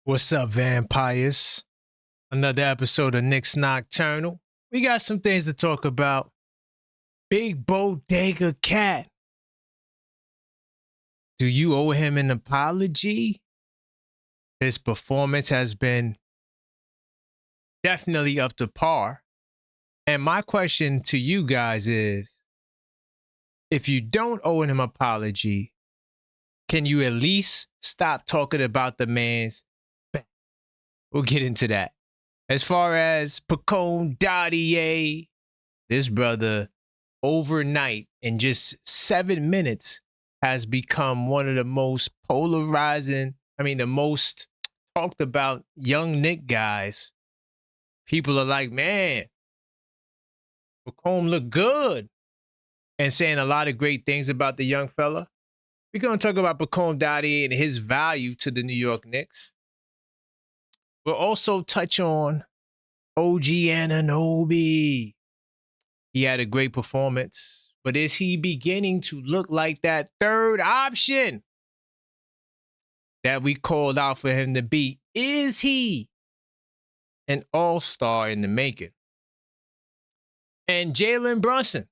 What's up, vampires? Another episode of Knicks Nocturnal. We got some things to talk about. Big Bodega Cat. Do you owe him an apology? His performance has been definitely up to par. And my question to you guys is, if you don't owe him an apology, can you at least stop talking about the man's back? We'll get into that. As far as Pacome Dadiet, this brother overnight in just 7 minutes has become one of the most polarizing, the most talked about young Knick guys. People are like, man, Pacome look good, and saying a lot of great things about the young fella. We're going to talk about Pacome Dadiet and his value to the New York Knicks. We'll also touch on OG Anunoby. He had a great performance, but is he beginning to look like that third option that we called out for him to be? Is he an all-star in the making? And Jalen Brunson,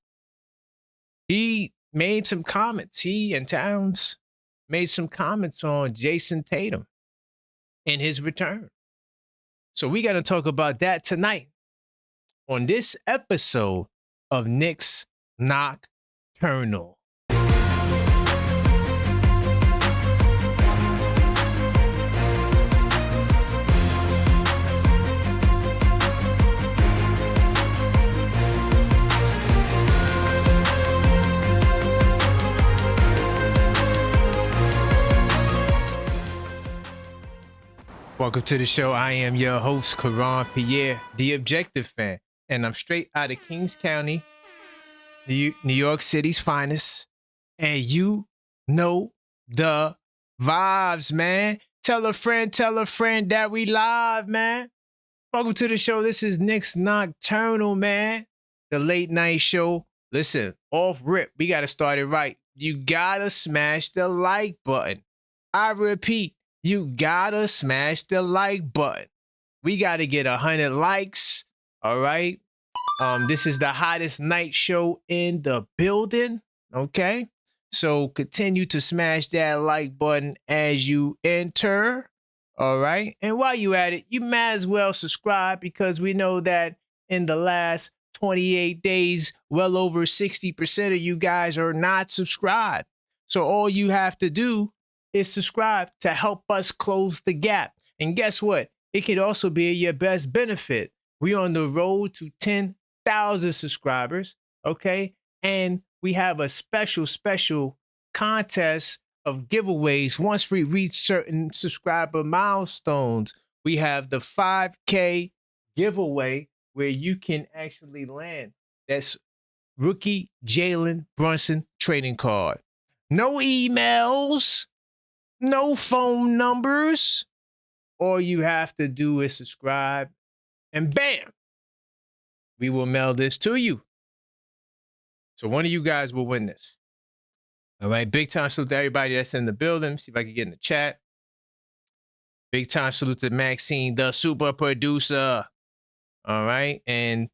he made some comments. He and Towns made some comments on Jason Tatum and his return. So we got to talk about that tonight on this episode of Knicks Nocturnal. Welcome to the show. I am your host, Karl-Anthony, the Objective Fan, and I'm straight out of Kings County, New York City's finest. And you know the vibes, man. Tell a friend that we live, man. Welcome to the show. This is Knicks Nocturnal, man. The late night show. Listen, off rip, we got to start it right. You got to smash the like button. I repeat. You gotta smash the like button. We gotta get 100 likes, all right? This is the hottest night show in the building, okay? So continue to smash that like button as you enter, all right? And while you at it, you might as well subscribe, because we know that in the last 28 days, well over 60% of you guys are not subscribed. So all you have to do is subscribe to help us close the gap. And guess what? It could also be your best benefit. We're on the road to 10,000 subscribers, okay? And we have a special contest of giveaways. Once we reach certain subscriber milestones, we have the 5K giveaway where you can actually land. That's rookie Jalen Brunson trading card. No emails. No phone numbers. All you have to do is subscribe, and bam, we will mail this to you. So one of you guys will win this. All right, big time salute to everybody that's in the building. See if I can get in the chat. Big time salute to Maxine, the super producer. All right, and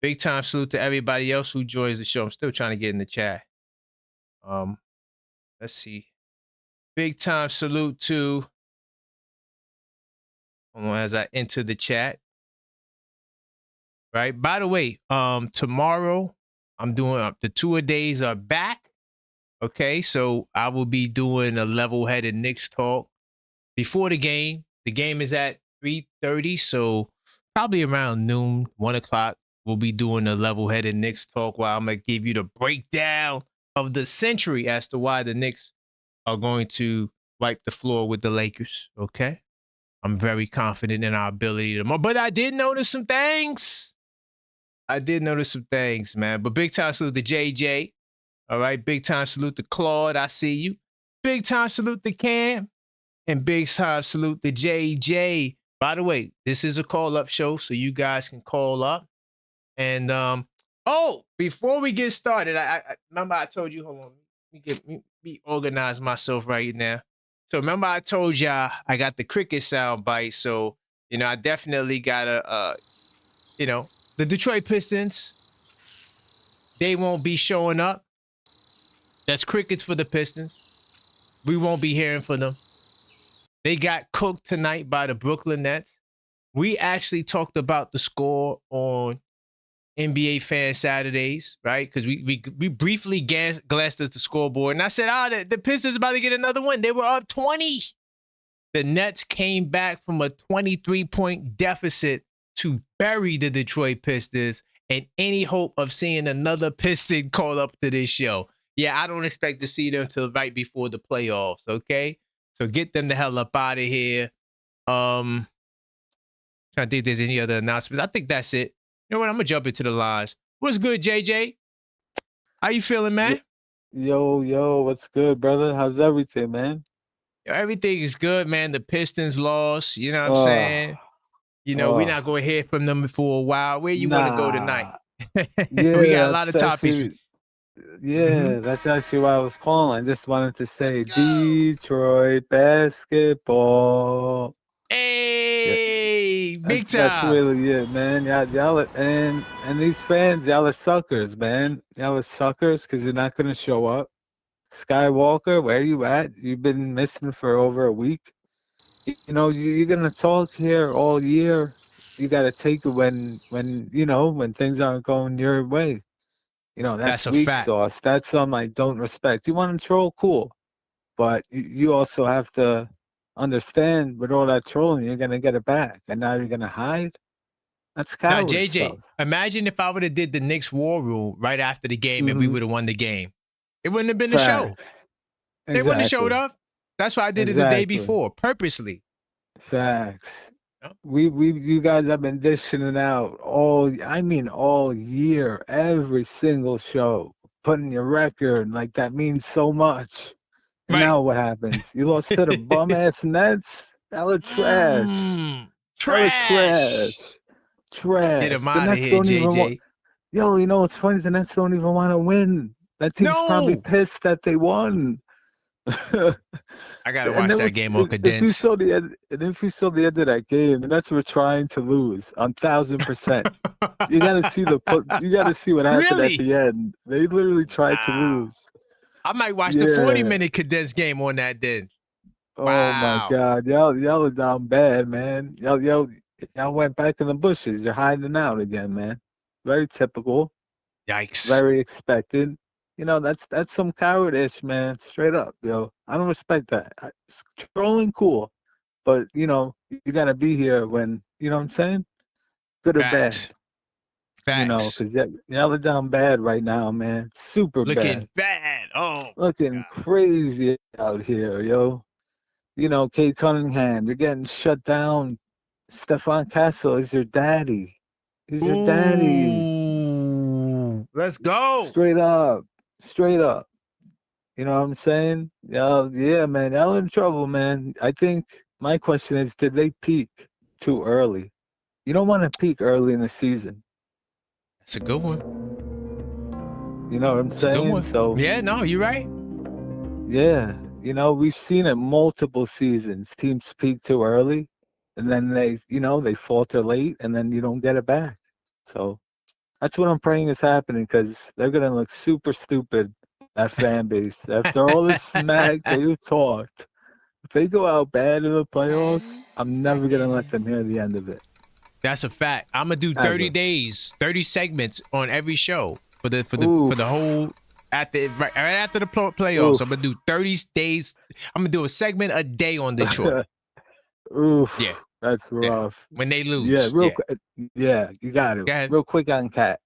big time salute to everybody else who joins the show. I'm still trying to get in the chat. Let's see. Big time salute to, as I enter the chat. Right. By the way, tomorrow I'm doing the tour days are back. Okay, so I will be doing a level-headed Knicks talk before the game. The game is at 3:30, so probably around noon, 1 o'clock, we'll be doing a level-headed Knicks talk where I'm gonna give you the breakdown of the century as to why the Knicks are going to wipe the floor with the Lakers, okay? I'm very confident in our ability tomorrow. But I did notice some things. Man. But big time salute to JJ. All right, big time salute to Claude. I see you. Big time salute to Cam. And big time salute to JJ. By the way, this is a call-up show, so you guys can call up. And, before we get started, I remember I told you, hold on, let me organize myself right now. So remember I told y'all I got the cricket sound bite. So, I definitely gotta, the Detroit Pistons, they won't be showing up. That's crickets for the Pistons. We won't be hearing from them. They got cooked tonight by the Brooklyn Nets. We actually talked about the score on NBA Fan Saturdays, right? Because we briefly glanced at the scoreboard, and I said, the Pistons about to get another win. They were up 20. The Nets came back from a 23-point deficit to bury the Detroit Pistons, and any hope of seeing another Piston call up to this show. Yeah, I don't expect to see them until right before the playoffs, okay? So get them the hell up out of here. Trying to think if there's any other announcements. I think that's it. You know what? I'm going to jump into the lines. What's good, JJ? How you feeling, man? Yo, what's good, brother? How's everything, man? Everything is good, man. The Pistons lost. You know what I'm saying? We're not going to hear from them for a while. Where you want to go tonight? We got a lot of topics. That's actually why I was calling. I just wanted to say Detroit basketball. Hey, big time. That's really it, man. Y'all and these fans, y'all are suckers, man. Y'all are suckers because you're not going to show up. Skywalker, where are you at? You've been missing for over a week. You're gonna talk here all year. You gotta take it when things aren't going your way. That's a weak fact. sauce. That's something I don't respect. You want to troll, cool, but you also have to understand with all that trolling, you're gonna get it back, and now you're gonna hide. That's coward JJ, stuff. imagine if I would have did the Knicks War Room right after the game and we would have won the game. It wouldn't have been the show. Facts. They wouldn't have showed up. That's why I did it the day before, purposely. Facts. You guys have been dishing it out all year, every single show, putting your record, like that means so much. And now what happens? You lost to the bum ass Nets? Y'all are trash. Trash. Get them out of here, JJ. Yo, what's funny? The Nets don't even want to win. That team's probably pissed that they won. I gotta watch that game on condensed. If you saw the end of that game, the Nets were trying to lose 1,000%. You gotta see what happened at the end. They literally tried to lose. I might watch the 40-minute condensed game on that then. Oh my God, y'all are down bad, man. Y'all went back in the bushes. You're hiding out again, man. Very typical. Yikes. Very expected. That's some cowardice, man. Straight up, yo. I don't respect that. Trolling, cool, but you gotta be here when what I'm saying. Good or bad. Facts. Because y'all are down bad right now, man. Super bad. Looking bad. Oh. Looking crazy out here, yo. Kate Cunningham, you're getting shut down. Stephon Castle is your daddy. He's your daddy. Let's go. Straight up. You know what I'm saying? Yeah, man. Y'all in trouble, man. I think my question is, did they peak too early? You don't want to peak early in the season. That's a good one. You know what I'm saying? So yeah, no, you're right. Yeah, we've seen it multiple seasons. Teams peak too early, and then they falter late, and then you don't get it back. So that's what I'm praying is happening, because they're gonna look super stupid, that fan base, after all this smack they've talked. If they go out bad in the playoffs, I'm never gonna let them hear the end of it. That's a fact. I'm gonna do 30 days, 30 segments on every show for the whole right after the playoffs. Oof. I'm gonna do 30 days. I'm gonna do a segment a day on Detroit. Oof. Yeah. That's rough. When they lose. Yeah, quick. Yeah, you got it. Real quick on Cat.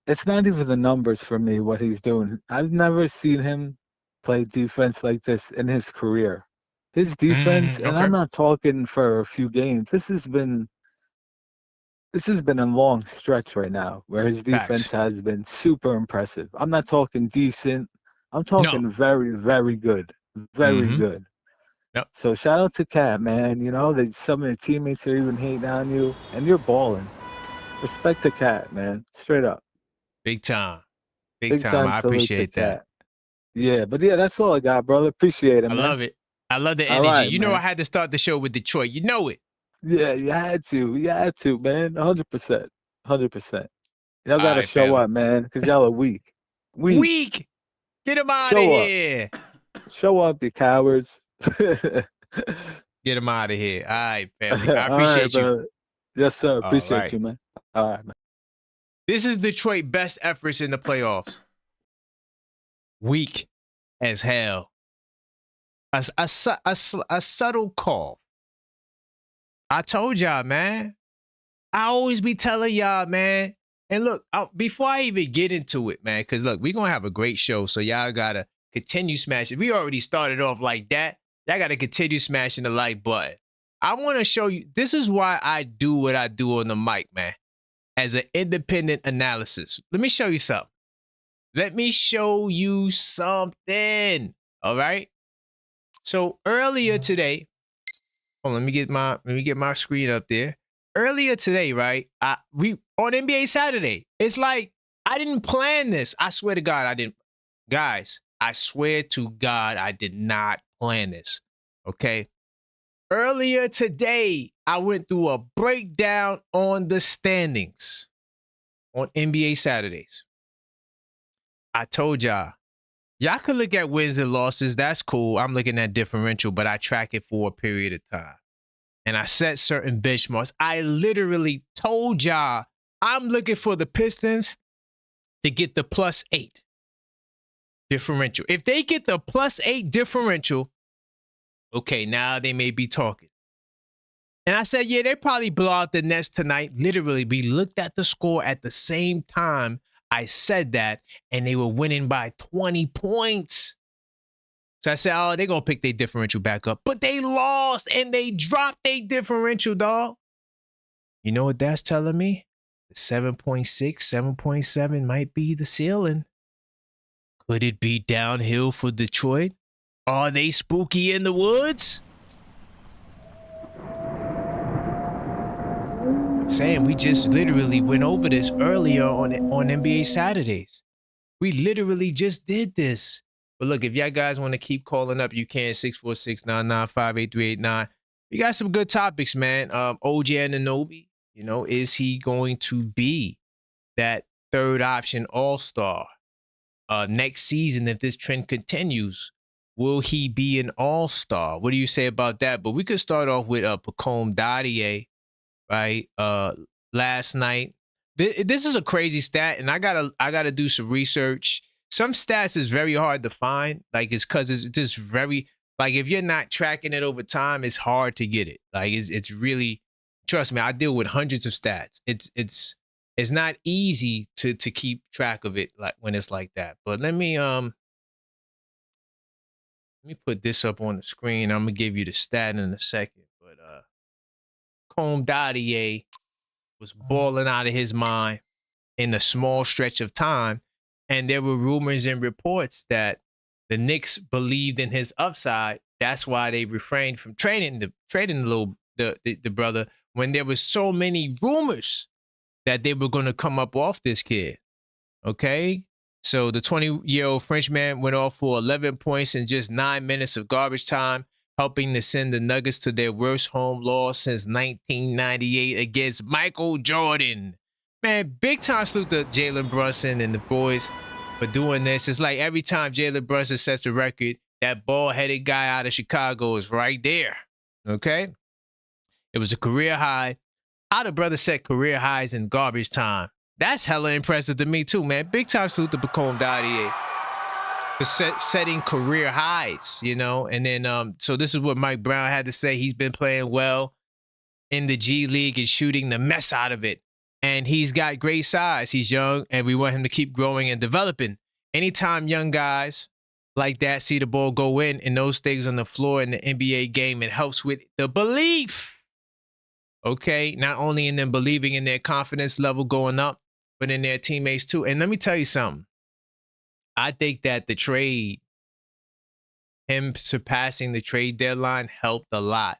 It's not even the numbers for me, what he's doing. I've never seen him play defense like this in his career. His defense, and I'm not talking for a few games. This has been a long stretch right now where his defense has been super impressive. I'm not talking decent. I'm talking very, very good. Very good. Yep. So shout out to Cat, man. Some of your teammates are even hating on you, and you're balling. Respect to Cat, man. Straight up. Big time. Big time. I appreciate that. Yeah, but that's all I got, brother. Appreciate it, man. I love it. I love the All energy. right, You know, man. I had to start the show with Detroit. You know it. Yeah, you had to. You had to, man. 100%. 100%. Y'all All got to right, show family. up, man, because y'all are weak. Weak. Weak. Get him out of Show up. here. Show up, you cowards. Get him out of here. All right, family. I All right, appreciate you. brother. Yes, sir. All Appreciate right. you, man. All right, man. This is Detroit best efforts in the playoffs. Weak as hell. A subtle cough. I told y'all, man. I always be telling y'all, man. And look, before I even get into it, man, because look, we're going to have a great show. So y'all got to continue smashing. We already started off like that. Y'all got to continue smashing the like button. I want to show you. This is why I do what I do on the mic, man, as an independent analysis. Let me show you something. Let me show you something. All right. So earlier today, let me get my screen up there. Earlier today, right? We on NBA Saturday. It's like I didn't plan this. I swear to God, I didn't. Guys, I swear to God, I did not plan this. Okay. Earlier today, I went through a breakdown on the standings on NBA Saturdays. I told y'all could look at wins and losses. That's cool. I'm looking at differential, but I track it for a period of time. And I set certain benchmarks. I literally told y'all I'm looking for the Pistons to get the +8 differential. If they get the +8 differential, okay, now they may be talking. And I said, yeah, they probably blow out the Nets tonight. Literally, we looked at the score at the same time I said that, and they were winning by 20 points. So I said, oh, they're going to pick their differential back up. But they lost, and they dropped their differential, dog. You know what that's telling me? The 7.6, 7.7 might be the ceiling. Could it be downhill for Detroit? Are they spooky in the woods? I'm saying we just literally went over this earlier on NBA Saturdays. We literally just did this. But look, if y'all guys want to keep calling up, you can 646-995-8389. We got some good topics, man. OG Anunoby, you know, is he going to be that third option all-star next season if this trend continues? Will he be an all-star? What do you say about that? But we could start off with Pacome Dadiet, right? Last night. This is a crazy stat, and I gotta do some research. Some stats is very hard to find, like it's because it's just very like if you're not tracking it over time, it's hard to get it. Like it's really, trust me, I deal with hundreds of stats. It's not easy to keep track of it like when it's like that. But let me put this up on the screen. I'm gonna give you the stat in a second. But Pacome Dadiet was balling out of his mind in a small stretch of time. And there were rumors and reports that the Knicks believed in his upside. That's why they refrained from trading the brother when there was so many rumors that they were going to come up off this kid. Okay? So the 20-year-old Frenchman went off for 11 points in just 9 minutes of garbage time, helping to send the Nuggets to their worst home loss since 1998 against Michael Jordan. Man, big time salute to Jalen Brunson and the boys for doing this. It's like every time Jalen Brunson sets a record, that bald-headed guy out of Chicago is right there. Okay? It was a career high. How the brother set career highs in garbage time. That's hella impressive to me too, man. Big time salute to Pacome Dadiet for setting career highs, you know? And then, so this is what Mike Brown had to say. He's been playing well in the G League and shooting the mess out of it. And he's got great size. He's young, and we want him to keep growing and developing. Anytime young guys like that see the ball go in and those things on the floor in the NBA game, it helps with the belief. Okay? Not only in them believing in their confidence level going up, but in their teammates too. And let me tell you something. I think that the trade, him surpassing the trade deadline, helped a lot.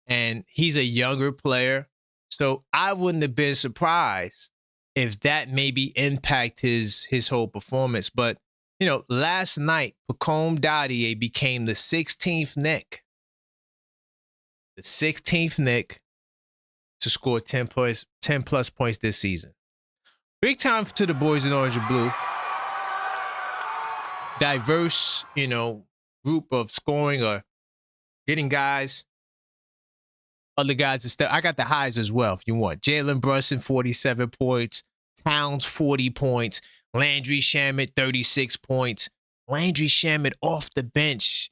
And he's a younger player. So I wouldn't have been surprised if that maybe impact his whole performance. But, you know, last night, Pacome Dadiet became the 16th Knick the 16th Knick to score 10 plus points this season. Big time to the boys in orange and blue. Diverse, group of scoring or getting guys. Other guys, I got the highs as well if you want. Jalen Brunson, 47 points. Towns, 40 points. Landry Shamet, 36 points. Landry Shamet off the bench.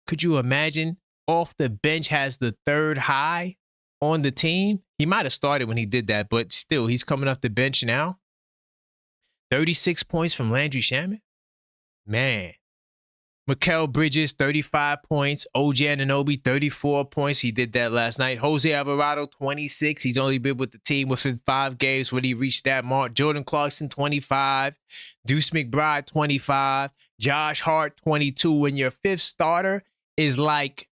Could you imagine? Off the bench has the third high on the team. He might have started when he did that, but still, he's coming off the bench now. 36 points from Landry Shamet. Man. Mikal Bridges, 35 points. OG Anunoby, 34 points. He did that last night. Jose Alvarado, 26. He's only been with the team within 5 games when he reached that mark. Jordan Clarkson, 25. Deuce McBride, 25. Josh Hart, 22. When your fifth starter is like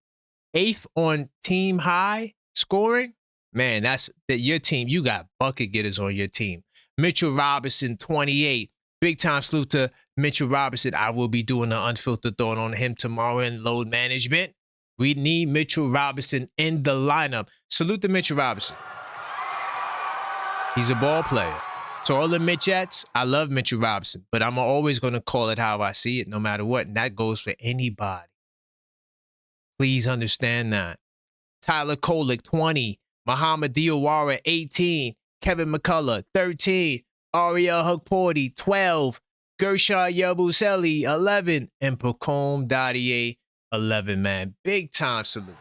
8th on team high scoring, man, that's your team. You got bucket getters on your team. Mitchell Robinson, 28. Big time salute to Mitchell Robinson. I will be doing an unfiltered thought on him tomorrow in load management. We need Mitchell Robinson in the lineup. Salute to Mitchell Robinson. He's a ball player. So all the Mitchettes, I love Mitchell Robinson, but I'm always going to call it how I see it, no matter what. And that goes for anybody. Please understand that. Tyler Kolek, 20. Muhammad Diawara, 18. Kevin McCullough, 13. Ariel Hukporti, 12. Gershon Yabusele, 11. And Pacome Dadiet, 11, man. Big time salute.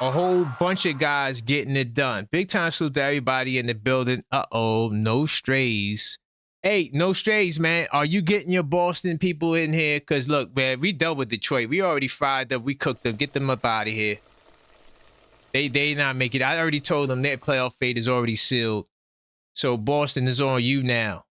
A whole bunch of guys getting it done. Big time salute to everybody in the building. Uh-oh, no strays. Hey, no strays, man. Are you getting your Boston people in here? Because, look, man, we done with Detroit. We already fried them. We cooked them. Get them up out of here. They not make it. I already told them their playoff fate is already sealed. So Boston is on you now.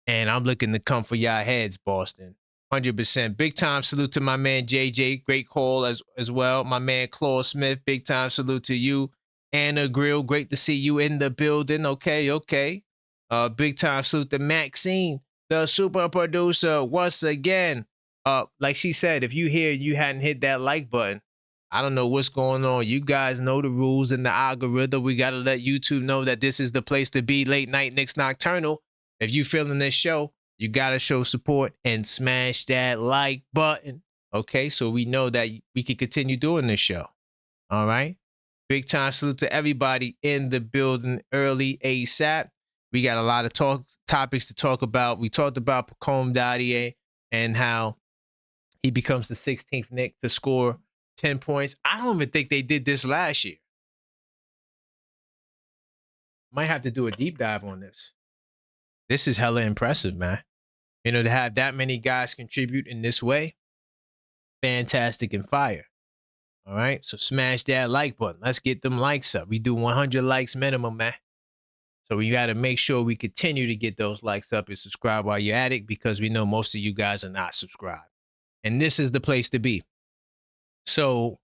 And I'm looking to come for y'all heads, Boston. 100%. Big time salute to my man JJ. Great call as well. My man Claude Smith. Big time salute to you. Anna Grill. Great to see you in the building. Okay. Big time salute to Maxine, the super producer. Once again, like she said, if you hadn't hit that like button, I don't know what's going on. You guys know the rules in the algorithm. We got to let YouTube know that this is the place to be. Late Night Knicks Nocturnal. If you feeling this show, you got to show support and smash that like button. Okay, so we know that we can continue doing this show. All right. Big time salute to everybody in the building early ASAP. We got a lot of topics to talk about. We talked about Pacome Dadiet and how he becomes the 16th Knick to score 10 points. I don't even think they did this last year. Might have to do a deep dive on this. This is hella impressive, man. To have that many guys contribute in this way, fantastic and fire. All right, so smash that like button. Let's get them likes up. We do 100 likes minimum, man. So we got to make sure we continue to get those likes up and subscribe while you're at it, because we know most of you guys are not subscribed. And this is the place to be. So,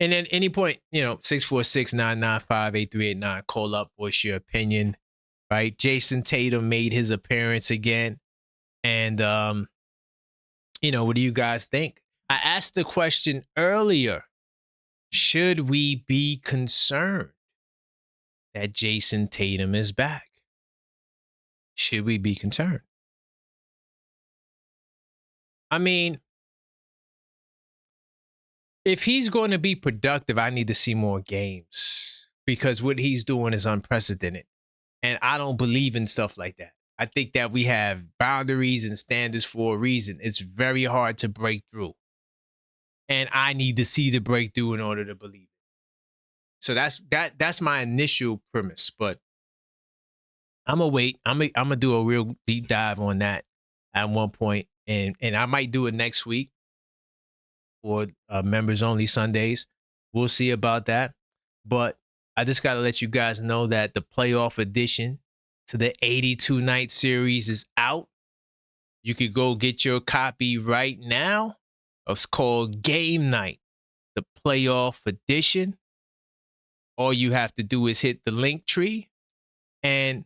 and at any point, 646-995-8389, call up, voice your opinion, right? Jason Tatum made his appearance again. And, what do you guys think? I asked the question earlier, should we be concerned that Jason Tatum is back? Should we be concerned? I mean, if he's going to be productive, I need to see more games, because what he's doing is unprecedented. And I don't believe in stuff like that. I think that we have boundaries and standards for a reason. It's very hard to break through. And I need to see the breakthrough in order to believe it. So that's my initial premise. But I'm going to wait. I'm going to do a real deep dive on that at one point. And I might do it next week. For members only Sundays. We'll see about that. But I just got to let you guys know that the playoff edition to the 82 night series is out. You could go get your copy right now. It's called Game Night, the playoff edition. All you have to do is hit the link tree. And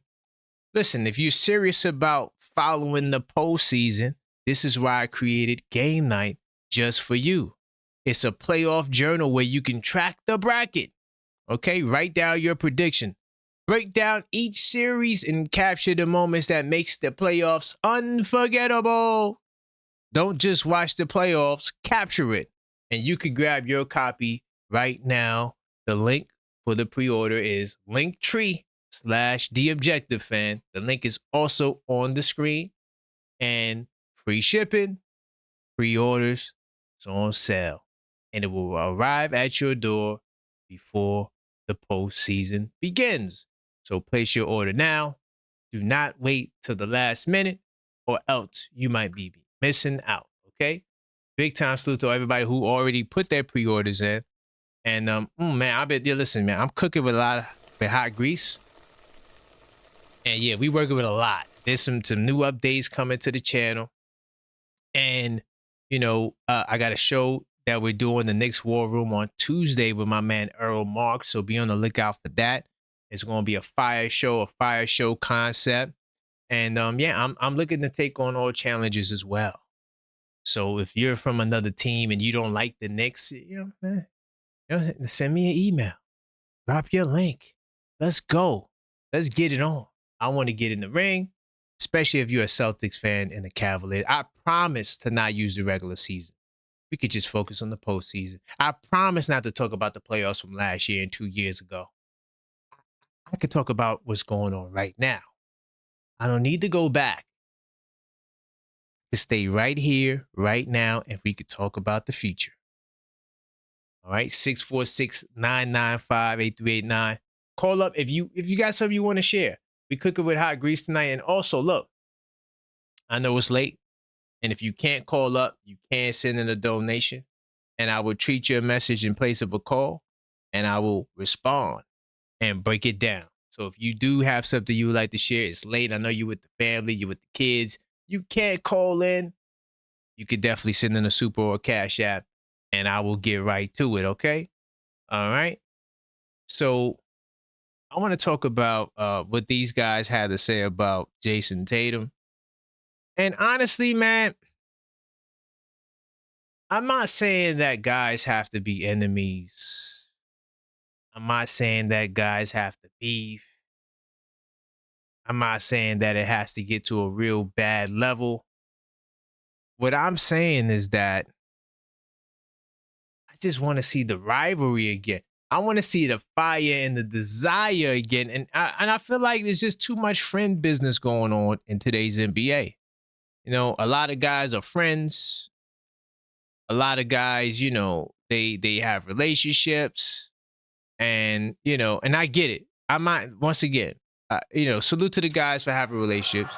listen, if you're serious about following the postseason, this is why I created Game Night just for you. It's a playoff journal where you can track the bracket. Okay, write down your prediction. Break down each series and capture the moments that makes the playoffs unforgettable. Don't just watch the playoffs, capture it. And you can grab your copy right now. The link for the pre-order is linktree/TheObjectiveFan. The link is also on the screen. And free shipping, pre-orders, it's on sale. And it will arrive at your door before the postseason begins. So place your order now. Do not wait till the last minute or else you might be missing out, okay? Big time salute to everybody who already put their pre-orders in. And, man, I bet, listen, man, I'm cooking with a lot of hot grease. And, yeah, we working with a lot. There's some new updates coming to the channel. And, I got a show that we're doing, the Knicks War Room, on Tuesday with my man Earl Marks. So be on the lookout for that. It's going to be a fire show concept. And, I'm looking to take on all challenges as well. So if you're from another team and you don't like the Knicks, send me an email. Drop your link. Let's go. Let's get it on. I want to get in the ring, especially if you're a Celtics fan and a Cavaliers. I promise to not use the regular season. We could just focus on the postseason. I promise not to talk about the playoffs from last year and 2 years ago. I could talk about what's going on right now. I don't need to go back. To stay right here, right now, and we could talk about the future. All right, 646-995-8389. Call up if you got something you want to share. We cooking with hot grease tonight. And also, look, I know it's late, and if you can't call up, you can send in a donation, and I will treat your message in place of a call, and I will respond and break it down. So if you do have something you would like to share, it's late. I know you're with the family, you're with the kids. You can't call in. You could definitely send in a super or cash app, and I will get right to it, okay? All right? So I want to talk about what these guys had to say about Jason Tatum. And honestly, man, I'm not saying that guys have to be enemies. I'm not saying that guys have to beef. I'm not saying that it has to get to a real bad level. What I'm saying is that I just want to see the rivalry again. I want to see the fire and the desire again. And I feel like there's just too much friend business going on in today's NBA. A lot of guys are friends. A lot of guys, they have relationships. And, and I get it. I might, once again, salute to the guys for having relationships.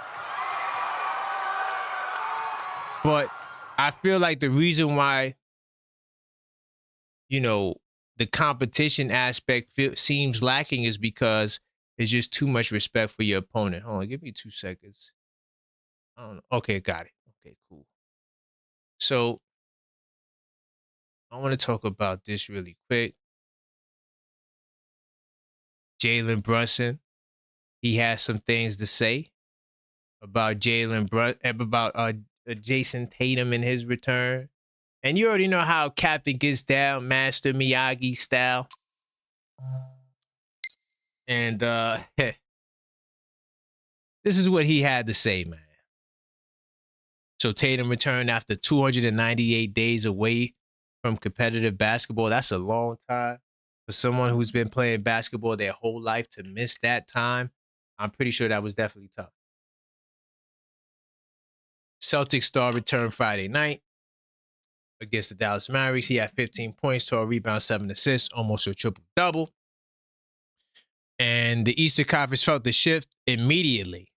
But I feel like the reason why, the competition aspect seems lacking is because there's just too much respect for your opponent. Hold on, give me 2 seconds. I don't know. Okay, got it. Okay, cool. So I want to talk about this really quick. Jalen Brunson, he has some things to say about Jason Tatum and his return. And you already know how Captain gets down, Master Miyagi style. And this is what he had to say, man. So Tatum returned after 298 days away from competitive basketball. That's a long time for someone who's been playing basketball their whole life to miss that time. I'm pretty sure that was definitely tough. Celtics star returned Friday night against the Dallas Mavericks. He had 15 points, 12 rebounds, 7 assists, almost a triple-double. And the Eastern Conference felt the shift immediately.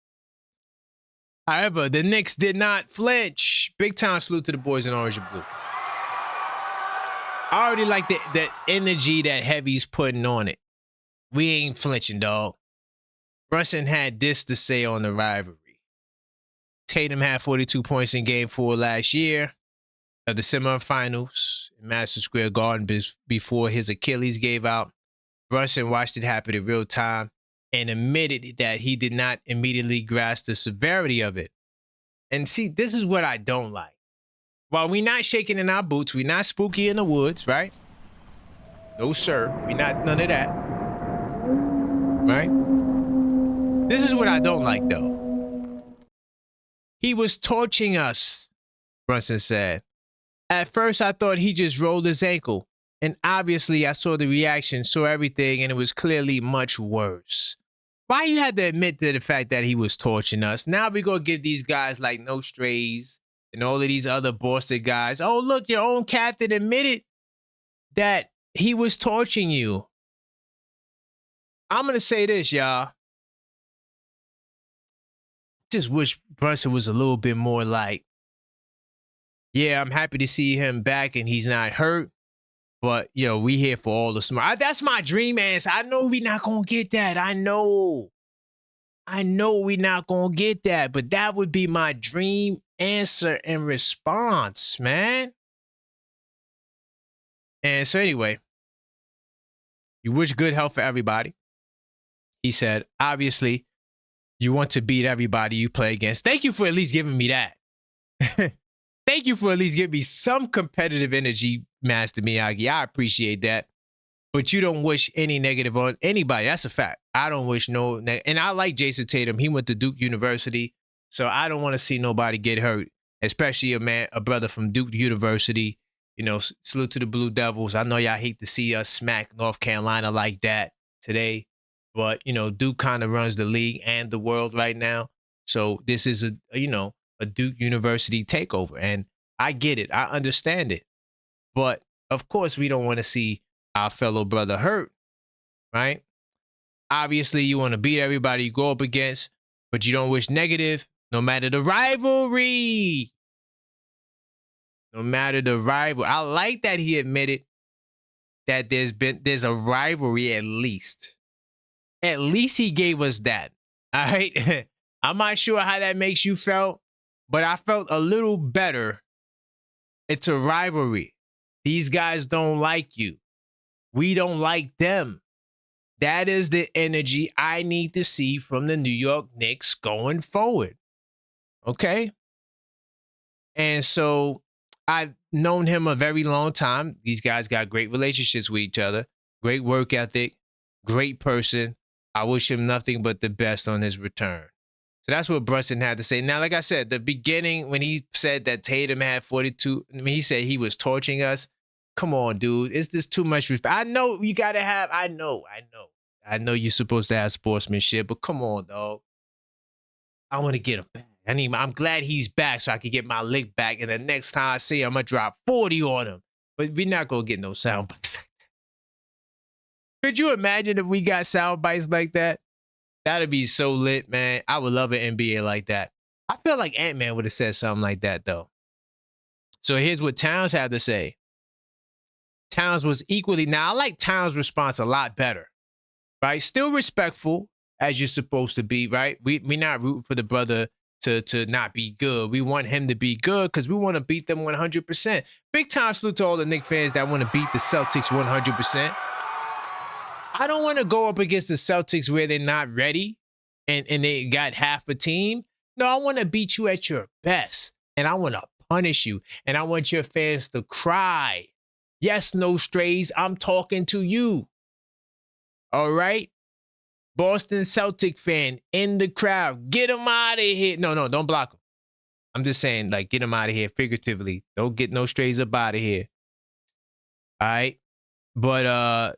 However, the Knicks did not flinch. Big time salute to the boys in orange and blue. I already like the energy that Heavy's putting on it. We ain't flinching, dog. Brunson had this to say on the rivalry. Tatum had 42 points in Game 4 last year of the semifinals in Madison Square Garden before his Achilles gave out. Brunson watched it happen in real time and admitted that he did not immediately grasp the severity of it. And see, this is what I don't like. while we not shaking in our boots, we not spooky in the woods, right? No, sir. We not none of that. Right? This is what I don't like, though. He was torching us, Brunson said. At first, I thought he just rolled his ankle. And obviously, I saw the reaction, saw everything, and it was clearly much worse. Why you had to admit to the fact that he was torching us? Now we gonna give these guys like No Strays and all of these other Boston guys. Oh, look, your own captain admitted that he was torching you. I'm gonna say this, y'all. Just wish Brunson was a little bit more like, yeah, I'm happy to see him back and he's not hurt. But, yo, we here for all the smart. That's my dream answer. I know we not going to get that. I know we not going to get that. But that would be my dream answer and response, man. And so anyway, you wish good health for everybody. He said, obviously, you want to beat everybody you play against. Thank you for at least giving me that. Thank you for at least giving me some competitive energy, Master Miyagi. I appreciate that. But you don't wish any negative on anybody. That's a fact. I don't wish no and I like Jason Tatum. He went to Duke University. So I don't want to see nobody get hurt, especially a brother from Duke University. You know, salute to the Blue Devils. I know y'all hate to see us smack North Carolina like that today. But, you know, Duke kind of runs the league and the world right now. So this is a Duke University takeover. And I get it. I understand it. But, of course, we don't want to see our fellow brother hurt, right? Obviously, you want to beat everybody you go up against, but you don't wish negative, no matter the rivalry. No matter the rival. I like that he admitted that there's a rivalry at least. At least he gave us that. All right? I'm not sure how that makes you feel, but I felt a little better. It's a rivalry. These guys don't like you. We don't like them. That is the energy I need to see from the New York Knicks going forward. Okay? And so I've known him a very long time. These guys got great relationships with each other, great work ethic, great person. I wish him nothing but the best on his return. So that's what Brunson had to say. Now, like I said, the beginning when he said that Tatum had 42, I mean, he said he was torching us. Come on, dude. It's just too much respect. I know you got to have, I know you're supposed to have sportsmanship, but come on, dog. I want to get him back. I'm glad he's back so I can get my lick back. And the next time I see him, I'm going to drop 40 on him. But we're not going to get no sound bites like that. Could you imagine if we got sound bites like that? That'd be so lit, man. I would love an NBA like that. I feel like Ant-Man would have said something like that, though. So here's what Towns had to say. Towns was equally, now I like Towns' response a lot better, right? Still respectful, as you're supposed to be, right? We not rooting for the brother to not be good. We want him to be good because we want to beat them 100%. Big time salute to all the Knicks fans that want to beat the Celtics 100%. I don't want to go up against the Celtics where they're not ready and they got half a team. No, I want to beat you at your best. And I want to punish you. And I want your fans to cry. Yes, no strays. I'm talking to you. All right? Boston Celtic fan in the crowd. Get him out of here. No, don't block him. I'm just saying, like, get him out of here figuratively. Don't get no strays up out of here. All right? But,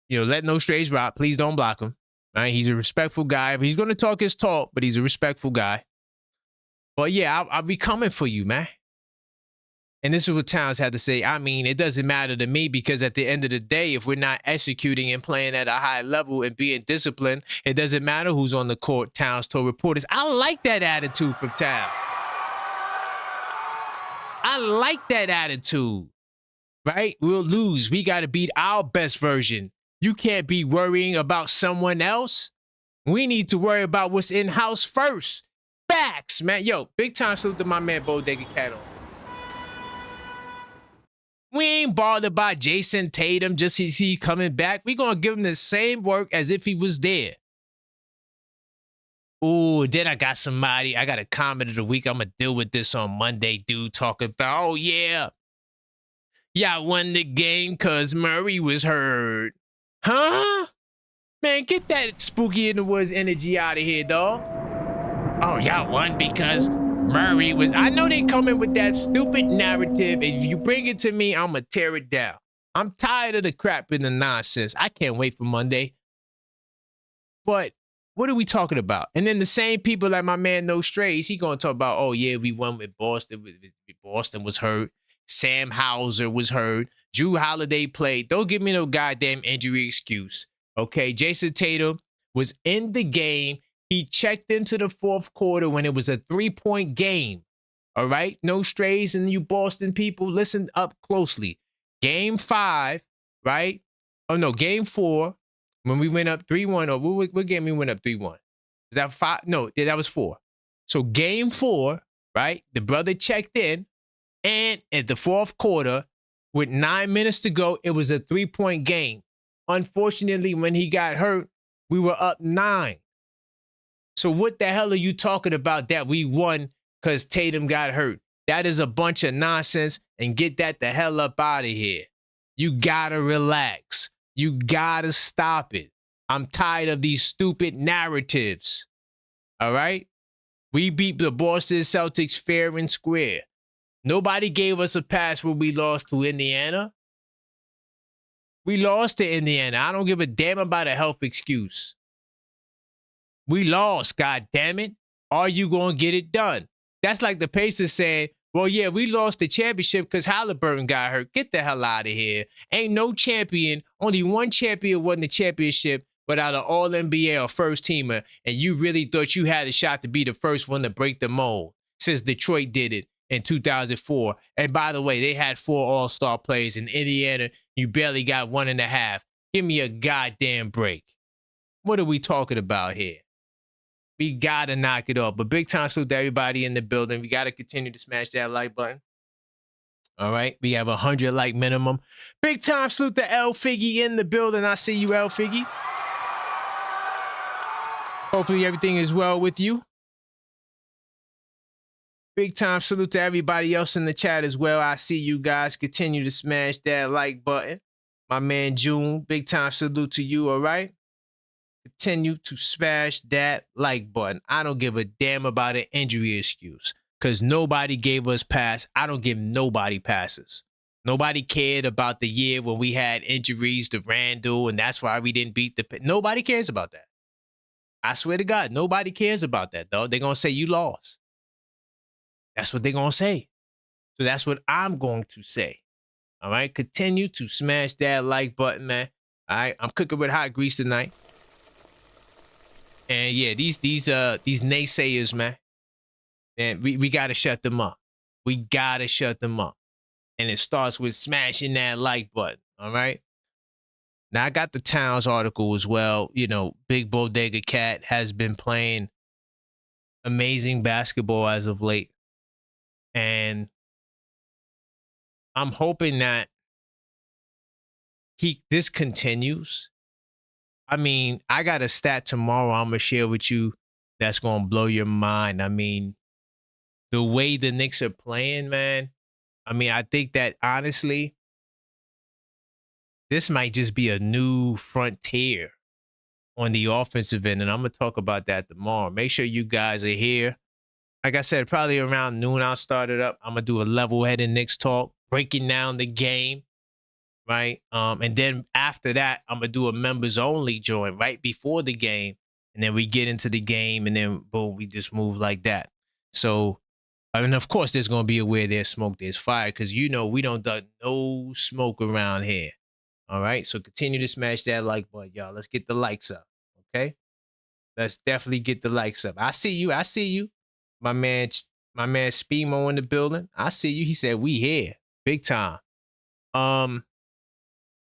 let no strays rock. Please don't block him. All right? He's a respectful guy. He's going to talk his talk, but he's a respectful guy. But, yeah, I'll be coming for you, man. And this is what Towns had to say. I mean, it doesn't matter to me because at the end of the day, if we're not executing and playing at a high level and being disciplined, it doesn't matter who's on the court, Towns told reporters. I like that attitude from Towns. I like that attitude, right? We'll lose. We got to beat our best version. You can't be worrying about someone else. We need to worry about what's in-house first. Facts, man. Yo, big time salute to my man, Bodega Cattle. We ain't bothered by Jason Tatum just as he coming back. We going to give him the same work as if he was there. Ooh, then I got somebody. I got a comment of the week. I'm gonna deal with this on Monday. Dude talking about, oh yeah, y'all won the game because Murray was hurt. Huh? Man, get that spooky in the woods energy out of here, dog. Oh, y'all won because Murray was. I know they coming with that stupid narrative. If you bring it to me, I'm gonna tear it down. I'm tired of the crap and the nonsense. I can't wait for Monday. But what are we talking about? And then the same people like my man No Strays, he gonna talk about, oh yeah, we won with Boston. Boston was hurt. Sam Hauser was hurt. Drew Holiday played. Don't give me no goddamn injury excuse. Okay, Jason Tatum was in the game. He checked into the fourth quarter when it was a 3-point game. All right, No Strays and you Boston people, listen up closely. Game 5, right? Oh no, game 4. When we went up 3-1, or what game we went up 3-1? Was that 5? No, that was 4. So game 4, right? The brother checked in, and at the fourth quarter, with 9 minutes to go, it was a 3-point game. Unfortunately, when he got hurt, we were up 9. So what the hell are you talking about that we won because Tatum got hurt? That is a bunch of nonsense, and get that the hell up out of here. You gotta relax. You gotta stop it. I'm tired of these stupid narratives. All right? We beat the Boston Celtics fair and square. Nobody gave us a pass when we lost to Indiana. We lost to Indiana. I don't give a damn about a health excuse. We lost, God damn it. Are you going to get it done? That's like the Pacers saying, well, yeah, we lost the championship because Halliburton got hurt. Get the hell out of here. Ain't no champion. Only one champion won the championship without an All-NBA or first teamer, and you really thought you had a shot to be the first one to break the mold since Detroit did it in 2004. And by the way, they had 4 All-Star players. In Indiana, you barely got 1.5. Give me a goddamn break. What are we talking about here? We got to knock it off. But big time salute to everybody in the building. We got to continue to smash that like button. All right. We have 100 like minimum. Big time salute to El Figgy in the building. I see you, El Figgy. Hopefully everything is well with you. Big time salute to everybody else in the chat as well. I see you guys. Continue to smash that like button. My man June, big time salute to you, all right? Continue to smash that like button. I don't give a damn about an injury excuse because nobody gave us pass. I don't give nobody passes. Nobody cared about the year when we had injuries to Randall, and that's why we didn't beat the... Nobody cares about that. I swear to God, nobody cares about that, though. They're going to say you lost. That's what they're going to say. So that's what I'm going to say. All right? Continue to smash that like button, man. All right? I'm cooking with hot grease tonight. And yeah, these naysayers, man, and we got to shut them up. We got to shut them up. And it starts with smashing that like button, all right? Now, I got the Towns article as well. You know, Big Bodega Cat has been playing amazing basketball as of late. And I'm hoping that this continues. I mean, I got a stat tomorrow I'm going to share with you that's going to blow your mind. I mean, the way the Knicks are playing, man, I mean, I think that, honestly, this might just be a new frontier on the offensive end, and I'm going to talk about that tomorrow. Make sure you guys are here. Like I said, probably around noon I'll start it up. I'm going to do a level-headed Knicks talk, breaking down the game. Right. And then after that, I'm going to do a members only joint right before the game. And then we get into the game and then boom, we just move like that. So, and of course, there's going to be a where there's smoke, there's fire. Because, you know, we don't do no smoke around here. All right. So continue to smash that like button, y'all. Let's get the likes up. Okay. Let's definitely get the likes up. I see you. I see you. My man Speemo in the building. I see you. He said, we here. Big time.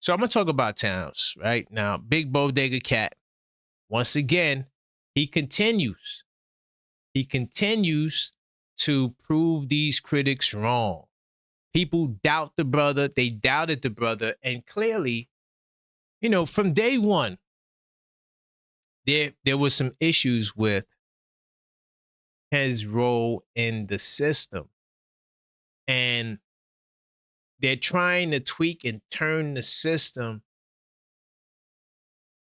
So I'm going to talk about Towns right now. Big Bodega Cat. Once again, he continues. He continues to prove these critics wrong. People doubt the brother. They doubted the brother. And clearly, you know, from day one, there was some issues with his role in the system. And they're trying to tweak and turn the system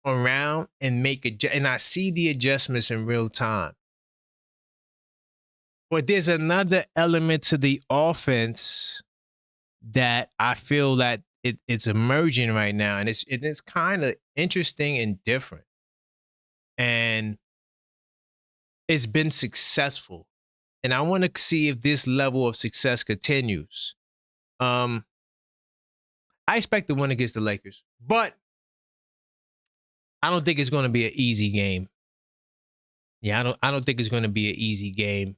around and and I see the adjustments in real time. But there's another element to the offense that I feel that it's emerging right now, and it's kind of interesting and different, and it's been successful. And I want to see if this level of success continues. I expect to win against the Lakers, but I don't think it's going to be an easy game. Yeah, I don't think it's going to be an easy game.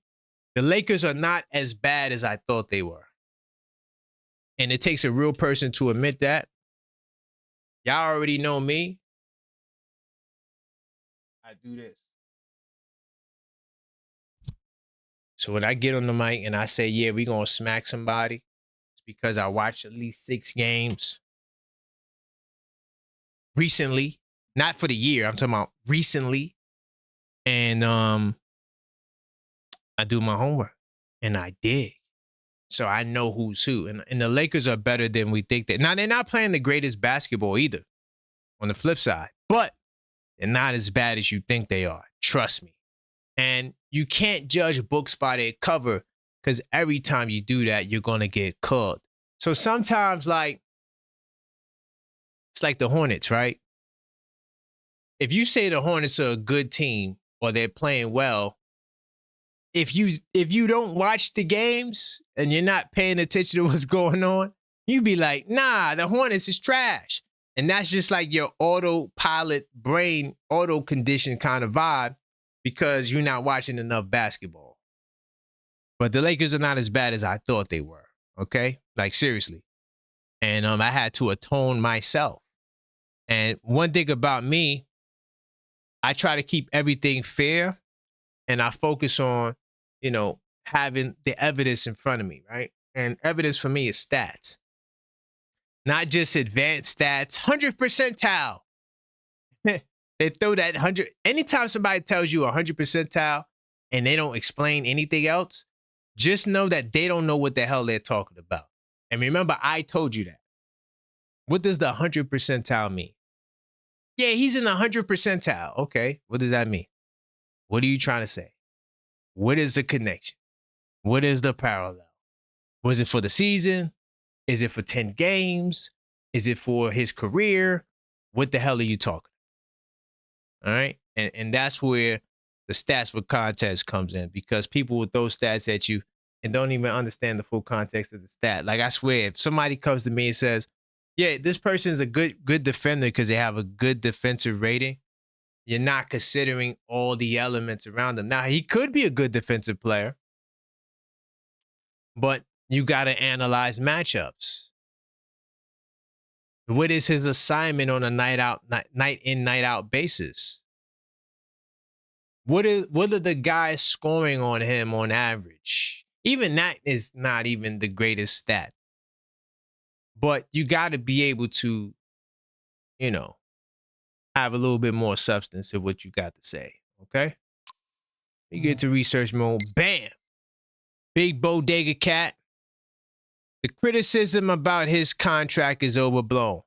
The Lakers are not as bad as I thought they were. And it takes a real person to admit that. Y'all already know me. I do this. So when I get on the mic and I say, yeah, we're going to smack somebody, it's because I watched at least 6 games recently. Not for the year. I'm talking about recently. And I do my homework. And I dig. So I know who's who. And the Lakers are better than we think. Now, they're not playing the greatest basketball either, on the flip side. But they're not as bad as you think they are. Trust me. And you can't judge books by their cover, because every time you do that, you're going to get cooked. So sometimes, like, it's like the Hornets, right? If you say the Hornets are a good team or they're playing well, if you don't watch the games and you're not paying attention to what's going on, you be like, nah, the Hornets is trash. And that's just like your autopilot brain, auto condition kind of vibe, because you're not watching enough basketball. But the Lakers are not as bad as I thought they were, okay? Like, seriously. And I had to atone myself. And one thing about me, I try to keep everything fair, and I focus on, having the evidence in front of me, right? And evidence for me is stats. Not just advanced stats, 100 percentile. They throw that 100. Anytime somebody tells you 100 percentile and they don't explain anything else, just know that they don't know what the hell they're talking about. And remember, I told you that. What does the 100 percentile mean? Yeah, he's in the 100 percentile. Okay, what does that mean? What are you trying to say? What is the connection? What is the parallel? Was it for the season? Is it for 10 games? Is it for his career? What the hell are you talking about? All right? And that's where the stats for context comes in, because people will throw stats at you and don't even understand the full context of the stat. Like, I swear, if somebody comes to me and says, yeah, this person's a good defender because they have a good defensive rating, you're not considering all the elements around them. Now, he could be a good defensive player, but you got to analyze matchups. What is his assignment on a night in, night out basis? What are the guys scoring on him on average? Even that is not even the greatest stat. But you got to be able to, have a little bit more substance of what you got to say, okay? You get to research mode, bam! Big Bodega Cat. The criticism about his contract is overblown.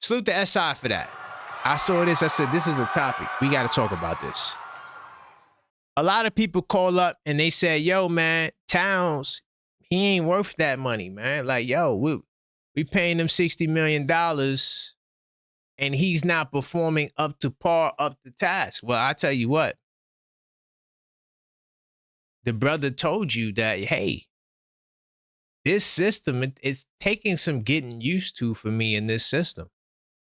Salute to SI for that. I saw this, I said, this is a topic. We got to talk about this. A lot of people call up and they say, yo, man, Towns, he ain't worth that money, man. Like, yo, we paying him $60 million and he's not performing up to par, up to task. Well, I tell you what, the brother told you that, hey, this system, it's taking some getting used to for me in this system.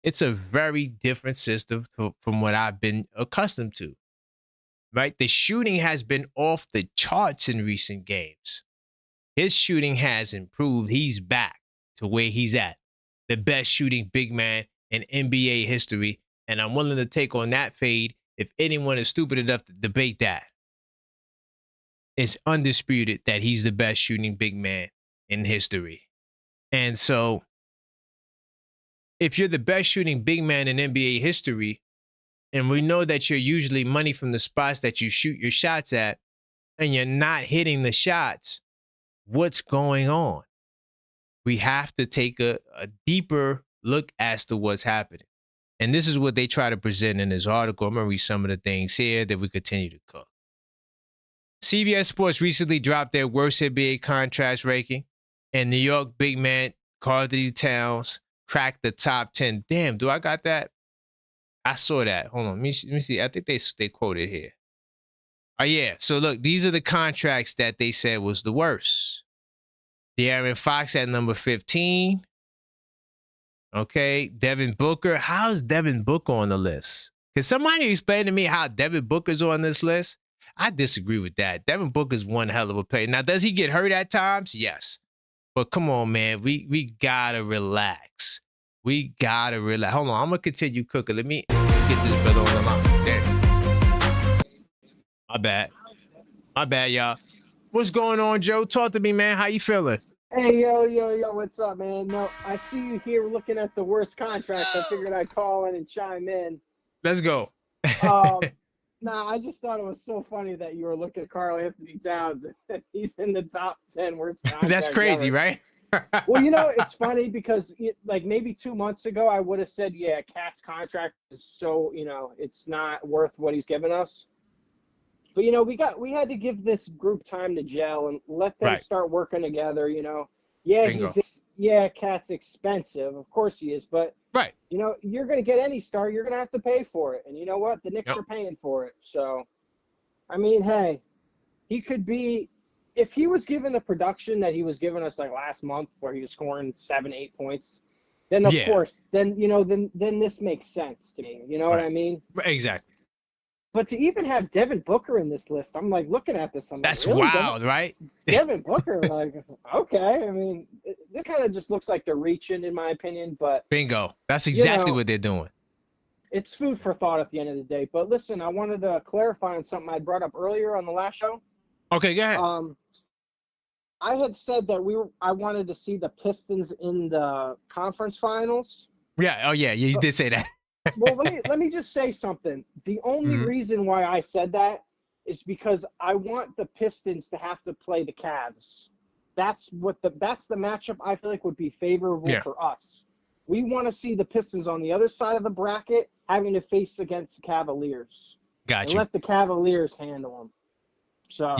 It's a very different system from what I've been accustomed to, right? The shooting has been off the charts in recent games. His shooting has improved. He's back to where he's at. The best shooting big man in NBA history. And I'm willing to take on that fade if anyone is stupid enough to debate that. It's undisputed that he's the best shooting big man in history. And so, if you're the best shooting big man in NBA history, and we know that you're usually money from the spots that you shoot your shots at, and you're not hitting the shots, what's going on? We have to take a deeper look as to what's happening. And this is what they try to present in this article. I'm going to read some of the things here that we continue to cook. CBS Sports recently dropped their worst NBA contracts ranking, and New York big man Karl-Anthony Towns cracked the top 10. Damn, do I got that? I saw that. Hold on, let me see. I think they quoted here. Oh, yeah. So, look, these are the contracts that they said was the worst. De'Aaron Fox at number 15. Okay, Devin Booker. How's Devin Booker on the list? Can somebody explain to me how Devin Booker's on this list? I disagree with that. Devin Booker's one hell of a player. Now, does he get hurt at times? Yes. But come on, man. We gotta relax. We gotta relax. Hold on, I'm gonna continue cooking. Let me get this brother on the line. There. My bad, y'all. What's going on, Joe? Talk to me, man. How you feeling? Hey, yo, what's up, man? No, I see you here looking at the worst contract. I figured I'd call in and chime in. Let's go. I just thought it was so funny that you were looking at Karl-Anthony Towns. He's in the top 10 worst contracts. That's crazy, ever. Right? Well, it's funny because like maybe 2 months ago, I would have said, yeah, Cat's contract is so, it's not worth what he's given us. But, we had to give this group time to gel and let them start working together, Yeah, Cat's expensive. Of course he is. But, you're going to get any star. You're going to have to pay for it. And you know what? The Knicks are paying for it. So, I mean, hey, he could be – if he was given the production that he was giving us like last month where he was scoring 7-8 points, then, of course, then this makes sense to me. You know what I mean? Exactly. But to even have Devin Booker in this list, I'm like looking at this. That's like, really? wild, right? Devin Booker, like, okay. I mean, this kind of just looks like they're reaching, in my opinion. But bingo. That's exactly what they're doing. It's food for thought at the end of the day. But listen, I wanted to clarify on something I brought up earlier on the last show. Okay, go ahead. I had said that I wanted to see the Pistons in the conference finals. Yeah. Oh, yeah. You did say that. Well, let me just say something. The only reason why I said that is because I want the Pistons to have to play the Cavs. That's the matchup I feel like would be favorable for us. We want to see the Pistons on the other side of the bracket having to face against the Cavaliers. Gotcha. And let the Cavaliers handle them. So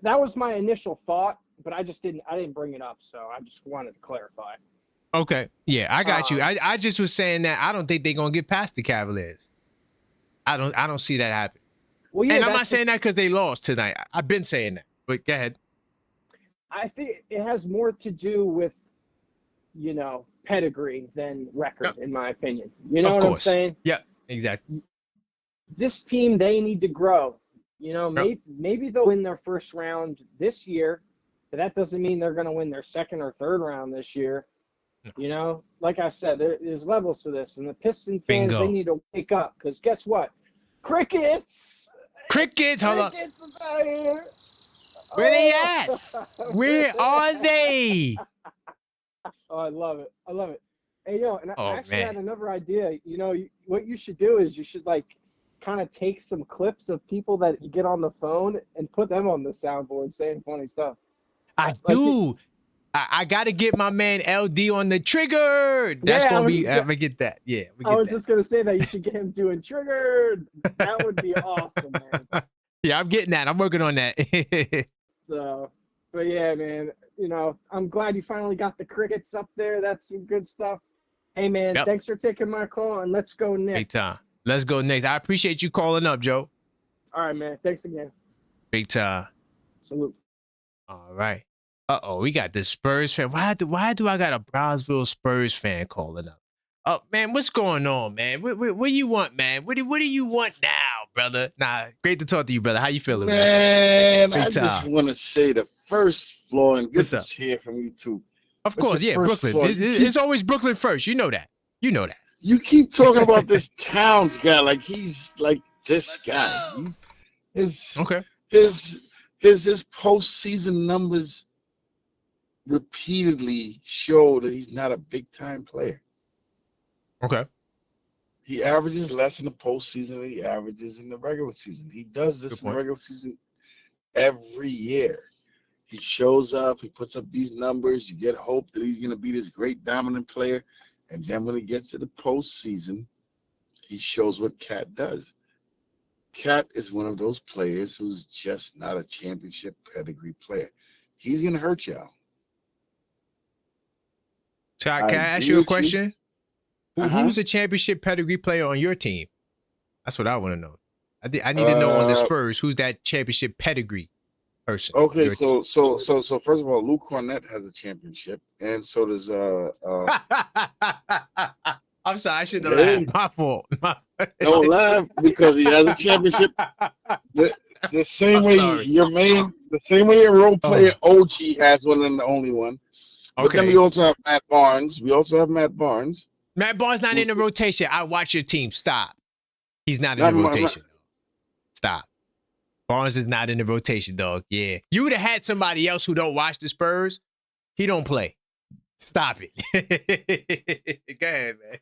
that was my initial thought, but I didn't bring it up, so I just wanted to clarify. Okay. Yeah, I got you. I just was saying that I don't think they're gonna get past the Cavaliers. I don't see that happen. Well, yeah, and I'm not saying that because they lost tonight. I've been saying that. But go ahead. I think it has more to do with, pedigree than record, in my opinion. You know what I'm saying? Yeah, exactly. This team, they need to grow. Maybe they'll win their first round this year, but that doesn't mean they're going to win their second or third round this year. Like I said, there's levels to this, and the Piston fans, they need to wake up because guess what? Crickets! Hold up. Where they at? Where are they? Oh, I love it. Hey, and I actually had another idea. What you should do is you should kind of take some clips of people that you get on the phone and put them on the soundboard saying funny stuff. I do. I got to get my man LD on the trigger. That's going to be, I'm going to get that. Yeah. I was just going to say that you should get him doing triggered. That would be awesome, man. Yeah, I'm getting that. I'm working on that. But yeah, man, I'm glad you finally got the crickets up there. That's some good stuff. Hey, man, thanks for taking my call, and let's go Knicks. Big time. Let's go Knicks. I appreciate you calling up, Joe. All right, man. Thanks again. Big time. Salute. All right. We got the Spurs fan. Why do I got a Brownsville Spurs fan calling up? Oh, man, what's going on, man? What do you want, man? What do you want now, brother? Nah, great to talk to you, brother. How you feeling, man? I just want to say the first floor, and good to hear from you, too. Of course, yeah, Brooklyn. It's always Brooklyn first. You know that. You keep talking about this Towns guy like he's like this guy. His postseason numbers repeatedly show that he's not a big-time player. Okay. He averages less in the postseason than he averages in the regular season. He does this in the regular season every year. He shows up, he puts up these numbers, you get hope that he's going to be this great dominant player. And then when he gets to the postseason, he shows what Cat does. Cat is one of those players who's just not a championship pedigree player. He's going to hurt y'all. Can I ask you a question? Who's a championship pedigree player on your team? That's what I want to know. I need to know on the Spurs, who's that championship pedigree person? Okay, so first of all, Luke Cornett has a championship, and so does I'm sorry, I shouldn't have laughed. My fault. Don't laugh because he has a championship. The same way the same way your role player OG has one and the only one. But then we also have Matt Barnes. Matt Barnes not in the rotation. I watch your team. Stop. He's not in the rotation. Stop. Barnes is not in the rotation, dog. Yeah. You would have had somebody else who don't watch the Spurs. He don't play. Stop it. Go ahead, man.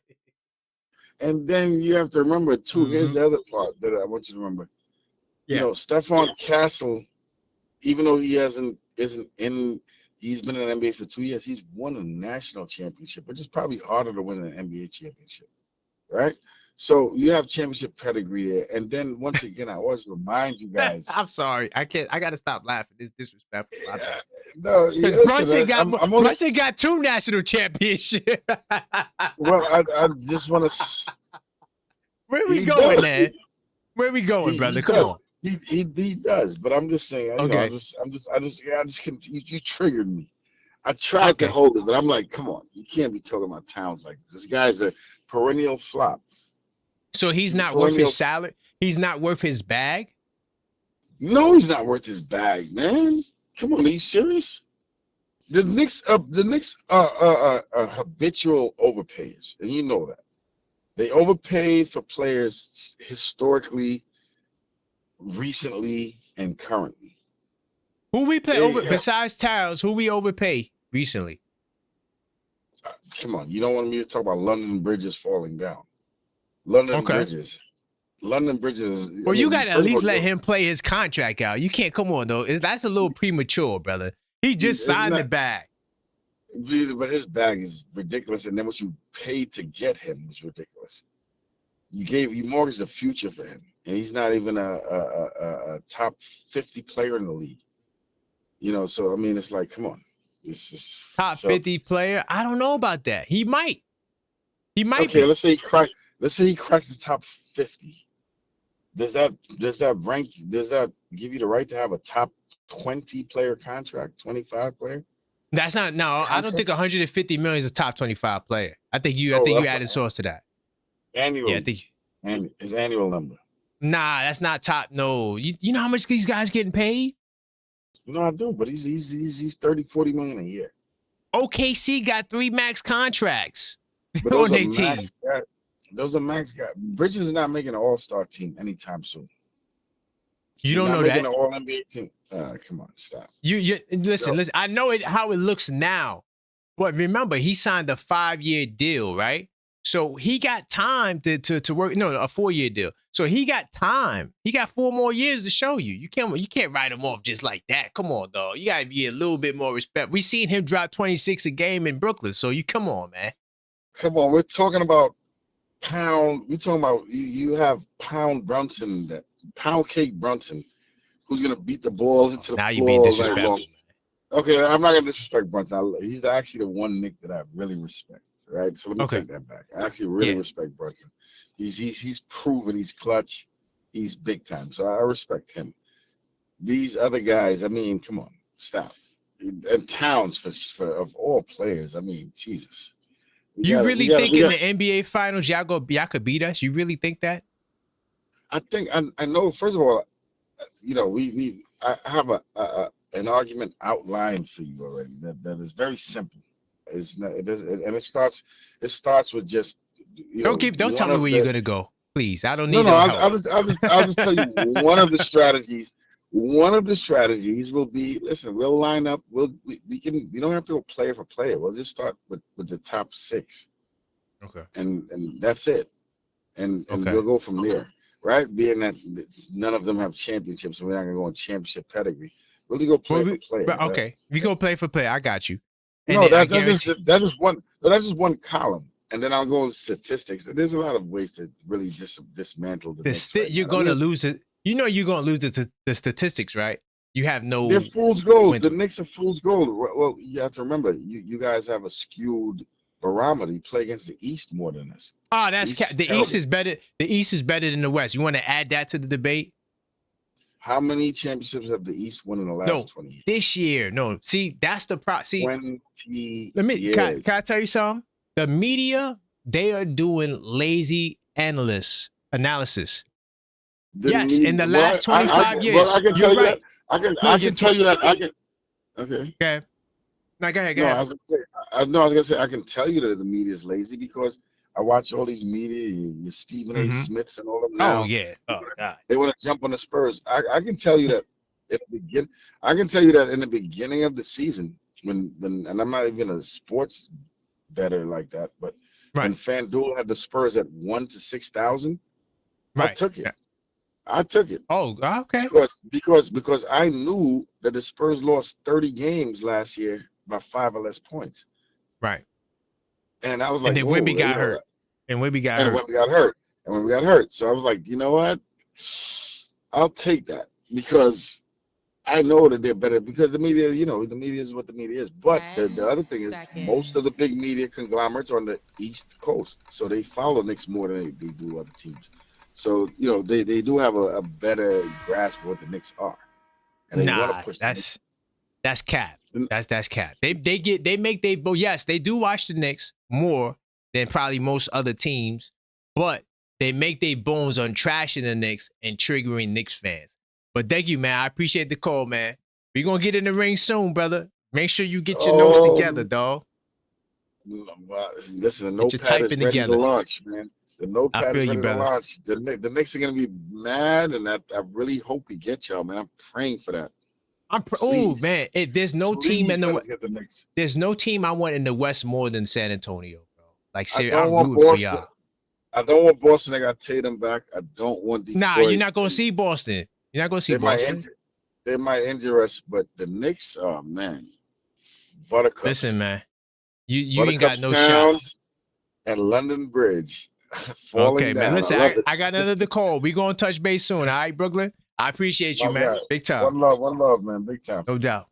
And then you have to remember, too, here's the other part that I want you to remember. Yeah. You know, Stephon Castle, even though he's been in the NBA for 2 years, he's won a national championship, which is probably harder to win an NBA championship, right? So you have championship pedigree there. And then once again, I always remind you guys. I'm sorry. I got to stop laughing. It's disrespectful. Yeah. No, Brunson got 2 national championships. Well, I just want to. Where we going, man? Where we going, brother? Come on. He does, but I'm just saying. Okay. You triggered me. I tried to hold it, but I'm like, come on, you can't be talking about Towns like this. This guy's a perennial flop. So he's not worth his salary. He's not worth his bag. No, he's not worth his bag, man. Come on, are you serious? The Knicks are habitual overpayers, and you know that. They overpay for players historically, recently, and currently. Who we play over besides Towns? Who we overpay recently? Come on, you don't want me to talk about London Bridges falling down. London Bridges. Well, you got to at least let him play his contract out. You can't. Come on, though. That's a little premature, brother. He just signed the bag. But his bag is ridiculous, and then what you paid to get him was ridiculous. You mortgaged the future for him, and he's not even a top 50 player in the league. You know, so I mean, it's like, come on, it's just top 50 player. I don't know about that. He might. Okay, let's say he cracked the top 50. Does that give you the right to have a top 20 player contract, 25 player? That's not contract? I don't think 150 million is a top 25 player. I think you added source to that. Annual. Yeah, his annual number. Nah, that's not top. No. You know how much these guys getting paid? No, I do, but he's 30, 40 million a year. OKC got 3 max contracts but on their team. Those are max guys. Bridges is not making an all-star team anytime soon. You don't know that? Making an all-NBA team. Come on, stop. You listen. I know how it looks now, but remember he signed a 5-year deal, right? So he got time to work. No, a 4-year deal. So he got time. He got 4 more years to show you. You can't write him off just like that. Come on, dog. You gotta be a little bit more respect. We seen him drop 26 a game in Brooklyn. So come on, man. Come on, we're talking about Pound. We're talking about you have Pound Cake Brunson, who's gonna beat the ball into the floor. Now you being disrespectful. Okay, I'm not gonna disrespect Brunson. He's actually the one Knick that I really respect. Right, so let me take that back. I actually really respect Brunson. He's proven he's clutch. He's big time, so I respect him. These other guys, I mean, come on, stop. And Towns for of all players, I mean, Jesus. You really think in the NBA Finals y'all could beat us? You really think that? I think I know. First of all, you know, I have an argument outlined for you already that is very simple. It's not, it starts with just don't tell me where you're gonna go, please. I don't need I'll just tell you one of the strategies. One of the strategies will be, listen, we'll line up. We don't have to go player for player. We'll just start with the top 6. Okay. And that's it. And we'll go from there. right? Being that none of them have championships, so we're not gonna go on championship pedigree. Really go play for player. Okay, we go play for player. I got you. And no, that's just one. No, that's just one column, and then I'll go to statistics. There's a lot of ways to really dismantle the Knicks. You're gonna lose it. You know you're gonna lose the statistics, right? You have no. They're fool's gold. The Knicks are fool's gold. Well, you have to remember, you guys have a skewed barometer. You play against the East more than us. Oh, that's the East is better. The East is better than the West. You want to add that to the debate? How many championships have the East won in the last 20 years? This year, no. See, that's the problem. See, 20 can I tell you something? The media, they are doing lazy analysis. Yes, in the last 25 years. I can tell you that. I can tell you that. Okay. Okay. No, go ahead. Go ahead. I was gonna say I can tell you that the media is lazy because I watch all these media, your Stephen A. Smiths and all of them now. Oh yeah. Oh God. They want to jump on the Spurs. I can tell you that in the beginning of the season, when and I'm not even a sports bettor like that, but when FanDuel had the Spurs at 1 to 6,000, I took it. I took it. Oh, okay. Because I knew that the Spurs lost 30 games last year by 5 or less points. Right. And I was like, and then Wemby got hurt. And Wemby got hurt. So I was like, you know what? I'll take that because I know that they're better because the media, the media is what the media is. But the other thing is most of the big media conglomerates are on the East Coast. So they follow Knicks more than they do other teams. So, they do have a better grasp of what the Knicks are. And they want to push that's cap. That's cap. Yes, they do watch the Knicks more than probably most other teams, but they make their bones on trashing the Knicks and triggering Knicks fans. But thank you, man. I appreciate the call, man. We're going to get in the ring soon, brother. Make sure you get your notes together, dog. Listen, the notepad is ready to launch, man. The notepad is ready to launch. The Knicks are going to be mad, and I really hope we get y'all, man. I'm praying for that. Man, there's no team in the West. There's no team I want in the West more than San Antonio, bro. Like, seriously, I'm rooting for y'all. I don't want Boston. I got Tatum back. I don't want Detroit. Nah, you're not going to see Boston. You're not going to see Boston. They might injure us, but the Knicks, oh, man. Buttercups. Listen, man. You ain't got no shot. And London Bridge. Okay, man. Listen, I got another call. We going to touch base soon. All right, Brooklyn? I appreciate you, man. Big time. One love, man. Big time. No doubt.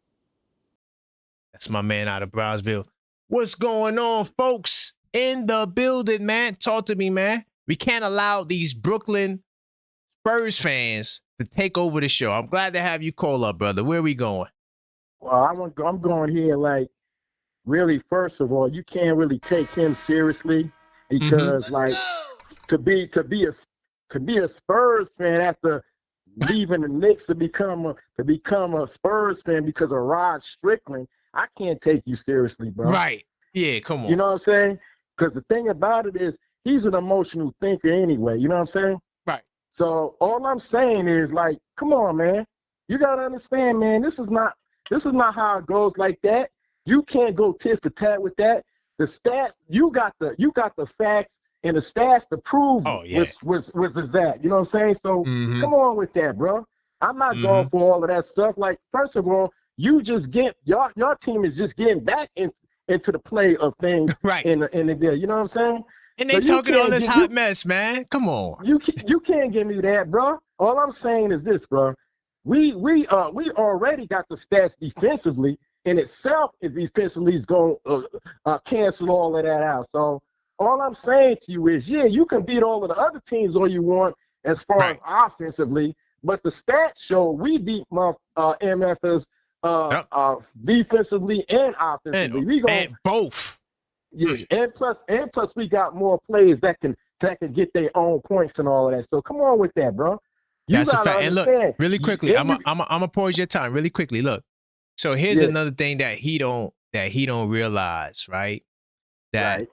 That's my man out of Brownsville. What's going on, folks? In the building, man. Talk to me, man. We can't allow these Brooklyn Spurs fans to take over the show. I'm glad to have you call up, brother. Where are we going? Well, I'm going here like, really, first of all, you can't really take him seriously because, like, to be a Spurs fan after leaving the Knicks to become a Spurs fan because of Rod Strickland, I can't take you seriously, bro. Right. Yeah, come on. You know what I'm saying? Because the thing about it is he's an emotional thinker anyway. You know what I'm saying? Right. So all I'm saying is, like, come on, man. You gotta understand, man. This is not how it goes like that. You can't go tit for tat with that. The stats, you got the facts and the stats to prove was that. You know what I'm saying? So come on with that, bro. I'm not going for all of that stuff. Like, first of all, you just get your team is just getting back into the play of things in the day. You know what I'm saying? And they talking all this hot mess, man. Come on. You can't give me that, bro. All I'm saying is this, bro. We already got the stats defensively. In itself, is defensively is going to cancel all of that out. So all I'm saying to you is, yeah, you can beat all of the other teams all you want as far as offensively, but the stats show we beat MFs defensively and offensively. And both. Yeah, and plus we got more players that can get their own points and all of that. So come on with that, bro. That's a fact. And look, really quickly, I'm gonna pause your time really quickly. Look. So here's another thing that he don't realize, right? That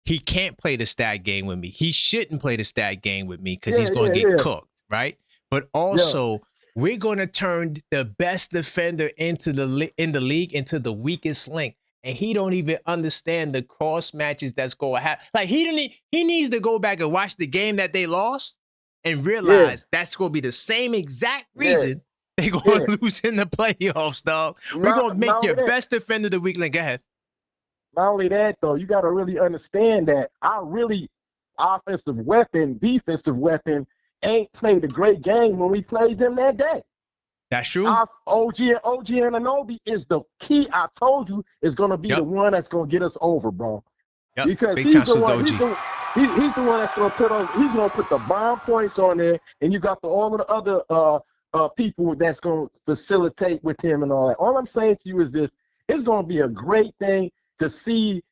he can't play the stat game with me. He shouldn't play the stat game with me because he's going to get cooked, right? But also, we're going to turn the best defender in the league into the weakest link, and he don't even understand the cross matches that's going to happen. Like he needs to go back and watch the game that they lost and realize that's going to be the same exact reason they're going to lose in the playoffs, dog. We're going to make your best defender of the week. Go ahead. Not only that, though, you got to really understand that our really offensive weapon, defensive weapon, ain't played a great game when we played them that day. That's true. Our OG Anunoby is the key. I told you is going to be the one that's going to get us over, bro. Yep. Because he's the one. He's the one that's going to put on. He's going to put the bomb points on there, and you got all of the other people that's going to facilitate with him and all that. All I'm saying to you is this: it's going to be a great thing to see.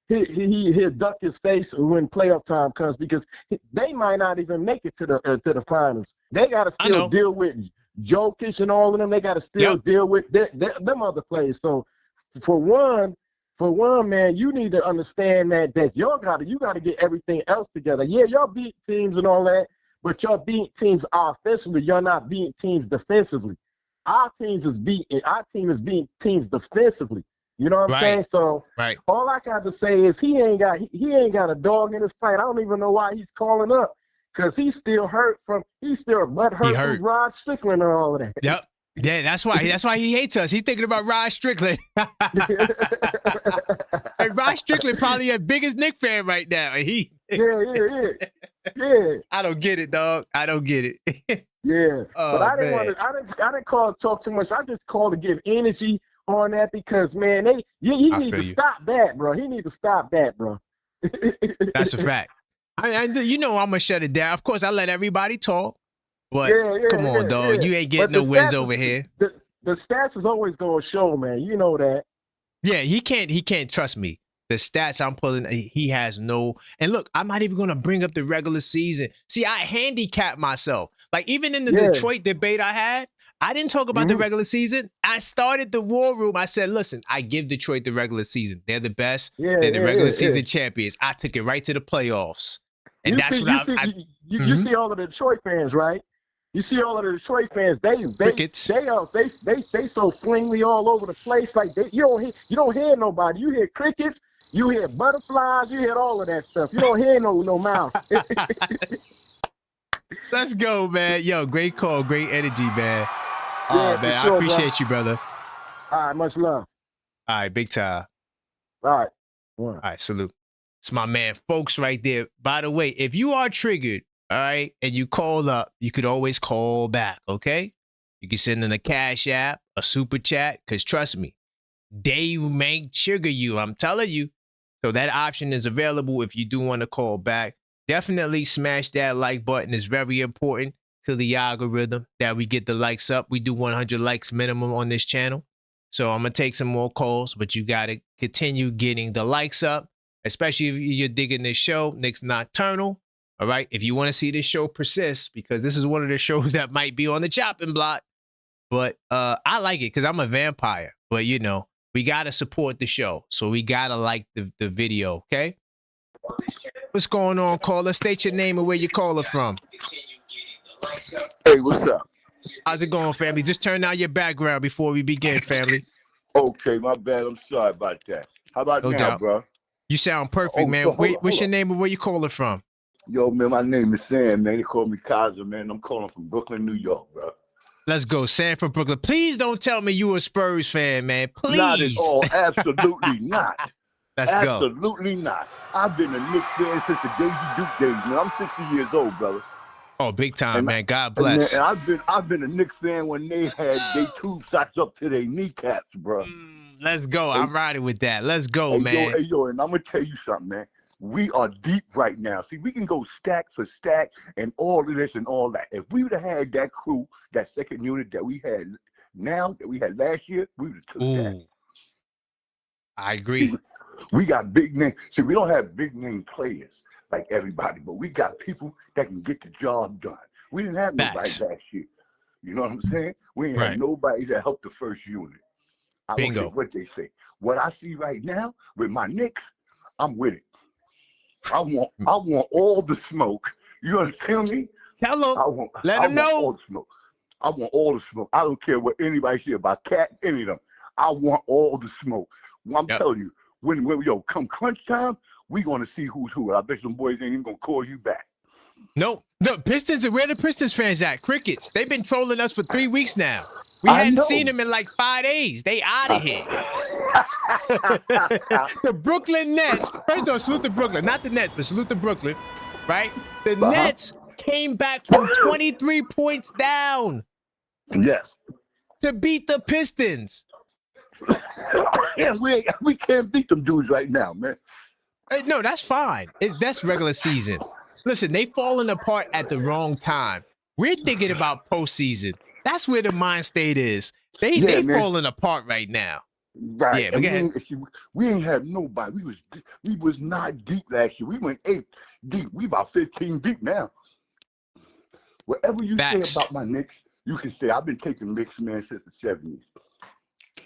He'll duck his face when playoff time comes because they might not even make it to the finals. They got to still deal with Jokic and all of them. They got to still deal with them other players. So for one, man, you need to understand that you got to get everything else together. Yeah, y'all beat teams and all that, but y'all beat teams offensively. You're not beating teams defensively. Our team is beating teams defensively. You know what I'm saying? So all I got to say is he ain't got a dog in his fight. I don't even know why he's calling up because he's still butt hurt from Rod Strickland and all of that. Yep. Yeah, that's why he hates us. He's thinking about Rod Strickland. Hey, Rod Strickland probably the biggest Knicks fan right now. Yeah. I don't get it, dog. I don't get it. Yeah. But I didn't call to talk too much. I just called to give energy on that because, man, he need to stop that, bro. He need to stop that, bro. That's a fact. You know I'm gonna shut it down. Of course, I let everybody talk, but come on, dog. You ain't getting no wins over here. The stats is always gonna show, man. You know that. Yeah, he can't trust me. The stats I'm pulling, he has no. And look, I'm not even gonna bring up the regular season. See, I handicapped myself. Like even in the Detroit debate I had. I didn't talk about the regular season. I started the war room. I said, listen, I give Detroit the regular season. They're the best. They're the regular season champions. I took it right to the playoffs. And you see all of the Detroit fans, right? You see all of the Detroit fans, they so flingly all over the place. Like you don't hear nobody. You hear crickets, you hear butterflies, you hear all of that stuff. You don't hear no mouth. Let's go, man. Yo, great call, great energy, man. Man, sure, I appreciate you, brother. All right, much love. All right, big time. All right. All right, salute. It's my man, folks, right there. By the way, if you are triggered, all right, and you call up, you could always call back, okay? You can send in a Cash App, a Super Chat, because trust me, they may trigger you. I'm telling you. So that option is available if you do want to call back. Definitely smash that like button. It's very important to the algorithm that we get the likes up. We do 100 likes minimum on this channel. So I'm going to take some more calls, but you got to continue getting the likes up, especially if you're digging this show, Knicks Nocturnal. All right. If you want to see this show persist, because this is one of the shows that might be on the chopping block, but I like it because I'm a vampire. But, you know, we got to support the show. So we got to like the video. Okay. What's going on, caller? State your name and where you calling from. Hey, what's up? How's it going, family? Just turn down your background before we begin, family. Okay, my bad. I'm sorry about that. How about no now, doubt. bro? You sound perfect, man. So what's your name and where you calling from? Yo, man, my name is Sam, man. They call me Kaiser, man. I'm calling from Brooklyn, New York, bro. Let's go, Sam from Brooklyn. Please don't tell me you a Spurs fan, man. Please. Not at all. Absolutely not. Let's go. Absolutely not. I've been a Knicks fan since the Daisy Duke days, man. I'm 60 years old, brother. Oh, big time, man. God bless. And I've been a Knicks fan when they had their tube socks up to their kneecaps, bro. Let's go. I'm riding with that. Let's go, man. Yo, and I'm gonna tell you something, man. We are deep right now. See, we can go stack for stack and all of this and all that. If we would have had that crew, that second unit that we had now, that we had last year, we would have took that. I agree. See, we got big name. See, we don't have big name players like everybody, but we got people that can get the job done. We didn't have nobody last year. You know what I'm saying? We didn't have nobody that helped the first unit. I don't care what they say. What I see right now with my Knicks, I'm with it. I want all the smoke. You understand me? Tell them. Let them know. All the smoke. I want all the smoke. I don't care what anybody say about Cat, any of them. I want all the smoke. Well, I'm telling you, when come crunch time, we gonna see who's who. I bet some boys ain't even gonna call you back. No, Pistons are where the Pistons fans at. Crickets. They've been trolling us for 3 weeks now. We hadn't seen them in like 5 days. They out of here. The Brooklyn Nets. First of all, salute to Brooklyn. Not the Nets, but salute to Brooklyn. Right? The Nets came back from 23 points down. Yes. To beat the Pistons. Yeah, we can't beat them dudes right now, man. No, that's fine. That's regular season. Listen, they falling apart at the wrong time. We're thinking about postseason. That's where the mind state is. They falling apart right now. Right. Yeah, we ain't had nobody. We was not deep last year. We went 8 deep. We about 15 deep now. Whatever you say about my Knicks, you can say I've been taking Knicks, man, since the 70s.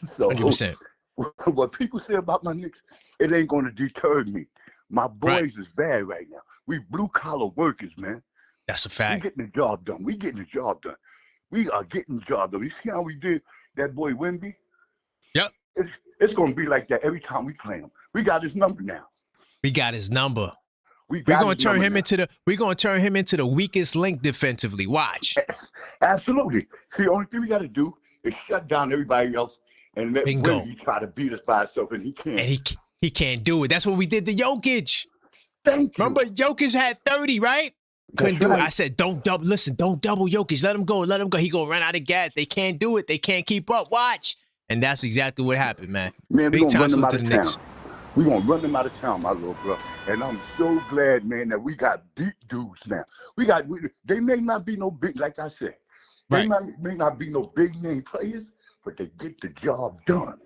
So 100%. What people say about my Knicks, it ain't gonna deter me. My boys is bad right now. We blue collar workers, man. That's a fact. We getting the job done. We are getting the job done. You see how we did that boy Wemby? Yep. It's gonna be like that every time we play him. We got his number now. We got his number. We're gonna turn him into the weakest link defensively. Watch. Absolutely. See, the only thing we got to do is shut down everybody else and let Wemby try to beat us by himself, and he can't. And he can't do it. That's what we did to Jokic. Thank you. Remember, Jokic had 30, right? Couldn't do it. I said, don't double Jokic. Let him go. He gonna run out of gas. They can't do it. They can't keep up. Watch. And that's exactly what happened, man. Man, Big time salute to the Knicks. We're going to run them out of town, my little bro. And I'm so glad, man, that we got deep dudes now. They may not be no big, like I said. They may not be no big name players, but they get the job done.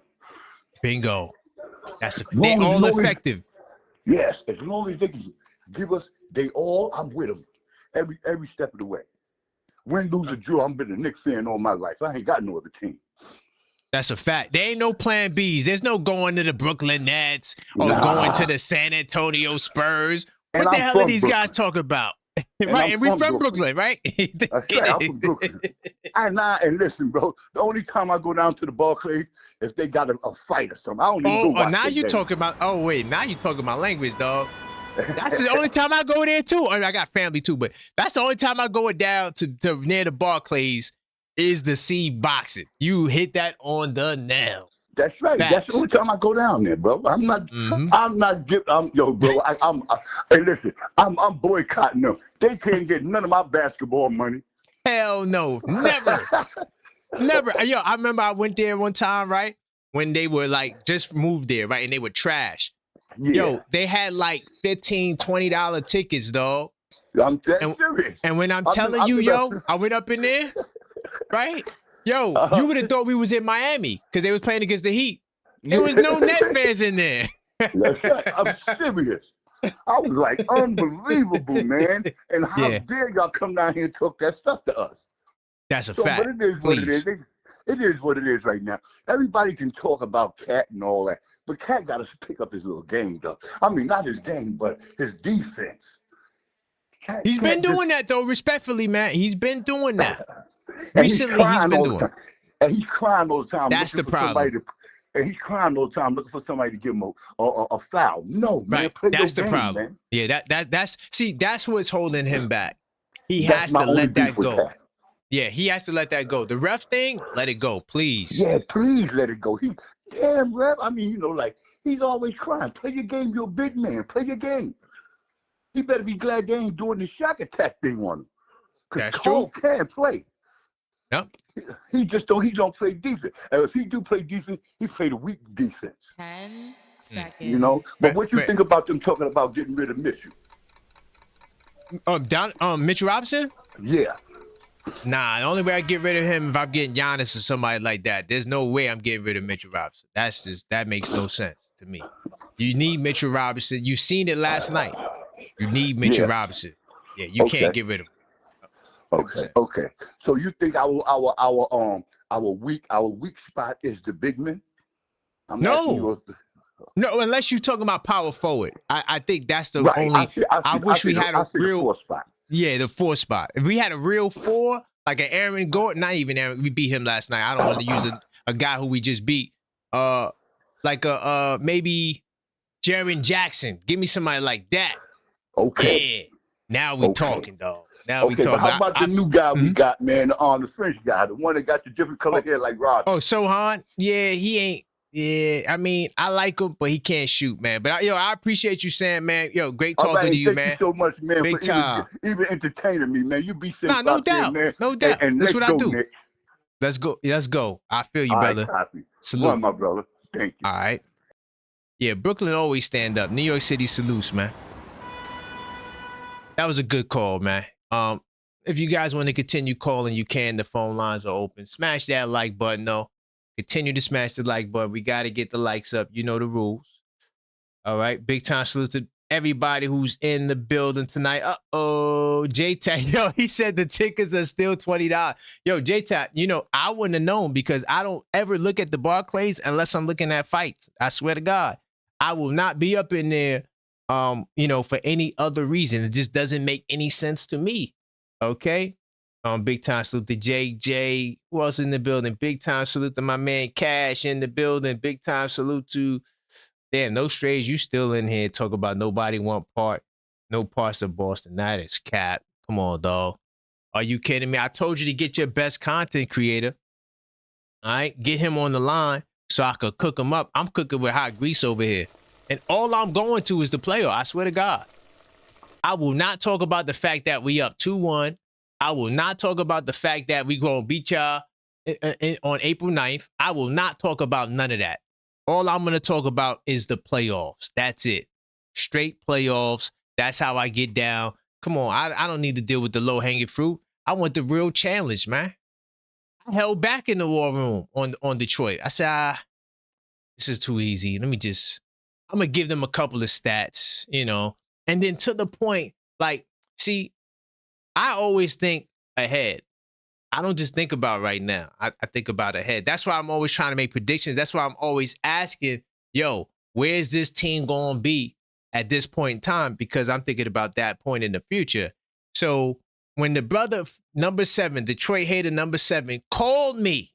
Bingo. They all effective. Yes, as long as they can give us, I'm with them every step of the way. Win, lose, or draw, I've been a Knicks fan all my life. I ain't got no other team. That's a fact. There ain't no plan Bs. There's no going to the Brooklyn Nets or going to the San Antonio Spurs. What the hell are these guys talking about? Right, and we from Brooklyn, right? That's right, I'm from Brooklyn. And listen, bro, the only time I go down to the Barclays if they got a fight or something. I don't even go watch now you talking about, now you talking my language, dog. That's the only time I go there, too. I got family, too, but that's the only time I go down to near the Barclays is the see boxing. You hit that on the nail. That's right. Facts. That's the only time I go down there, bro. I'm not bro. Hey, listen, I'm boycotting them. They can't get none of my basketball money. Hell no. Never. Never. Yo, I remember I went there one time, right? When they were like just moved there, right? And they were trash. Yeah. Yo, they had like $15, $20 tickets, dog. I'm serious. And when I'm telling you, I went up in there. Right? Yo, you would have thought we was in Miami because they was playing against the Heat. There was no net fans in there. That's right. I'm serious. I was like, unbelievable, man. And how dare y'all come down here and talk that stuff to us? That's a fact. But it is what it is. It is what it is right now. Everybody can talk about Cat and all that, but Cat got to pick up his little game, though. I mean, not his game, but his defense. He's been doing that, though, respectfully, man. He's been doing that. Recently, he's been doing it. And he's crying all the time. That's the problem. And he's crying all the time looking for somebody to give him a foul. No, man. Right. Play that's the game, problem. Man. Yeah, that's what's holding him back. He has to let that go. Yeah, he has to let that go. The ref thing, let it go, please. Yeah, please let it go. Damn ref. I mean, like, he's always crying. Play your game. You're a big man. Play your game. He better be glad they ain't doing the Shaq attack thing on him. Because Cole can't play. Yep. He don't play defense. And if he do play defense, he played a weak defense. 10 seconds. You know? But what you think about them talking about getting rid of Mitchell? Mitchell Robinson? Yeah. Nah, the only way I get rid of him if I'm getting Giannis or somebody like that. There's no way I'm getting rid of Mitchell Robinson. That makes no sense to me. You need Mitchell Robinson. You seen it last night. You need Mitchell Robinson. Yeah, you can't get rid of him. Okay. So you think our weak spot is the big man? No, unless you're talking about power forward. I think that's the only. I wish we had a real 4 spot. Yeah, the 4 spot. If we had a real 4, like an Aaron Gordon, not even Aaron, we beat him last night. I don't want to use a guy who we just beat. Like maybe Jaren Jackson. Give me somebody like that. Okay. Now we talking, dog. Now we talking. talking. But how about the new guy we got, man? The French guy, the one that got the different color hair like Roger. Oh, Sohan? Yeah, he ain't. Yeah, I mean, I like him, but he can't shoot, man. But I appreciate you saying, man. Yo, great talking to you, man. Thank you so much, man, Big for time. even entertaining me, man. You be safe no doubt, there, man. No doubt. And that's what I do. Nick. Let's go. Let's go. I feel you, brother. Copy. Salute, One, my brother. Thank you. All right. Yeah, Brooklyn always stand up. New York City salutes, man. That was a good call, man. If you guys want to continue calling, you can. The phone lines are open. Smash that like button, though. Continue to smash the like button. We got to get the likes up. You know the rules. All right. Big time salute to everybody who's in the building tonight. Uh-oh. J-Tat, yo, he said the tickets are still $20. Yo, J-Tat, I wouldn't have known because I don't ever look at the Barclays unless I'm looking at fights. I swear to God. I will not be up in there, for any other reason. It just doesn't make any sense to me. Okay? Big time salute to JJ. Who else in the building? Big time salute to my man Cash in the building. Big time salute to, damn, no strays. You still in here talk about nobody want no parts of Boston. That is cap. Come on, dog. Are you kidding me? I told you to get your best content creator. All right? Get him on the line so I could cook him up. I'm cooking with hot grease over here. And all I'm going to is the playoff. I swear to God. I will not talk about the fact that we up 2-1. I will not talk about the fact that we going to beat y'all on April 9th. I will not talk about none of that. All I'm going to talk about is the playoffs. That's it. Straight playoffs. That's how I get down. Come on. I don't need to deal with the low-hanging fruit. I want the real challenge, man. I held back in the war room on Detroit. I said, this is too easy. I'm going to give them a couple of stats, and then to the point, see, I always think ahead. I don't just think about right now. I think about ahead. That's why I'm always trying to make predictions. That's why I'm always asking, yo, where's this team going to be at this point in time? Because I'm thinking about that point in the future. So when the brother number 7, Detroit hater number 7, called me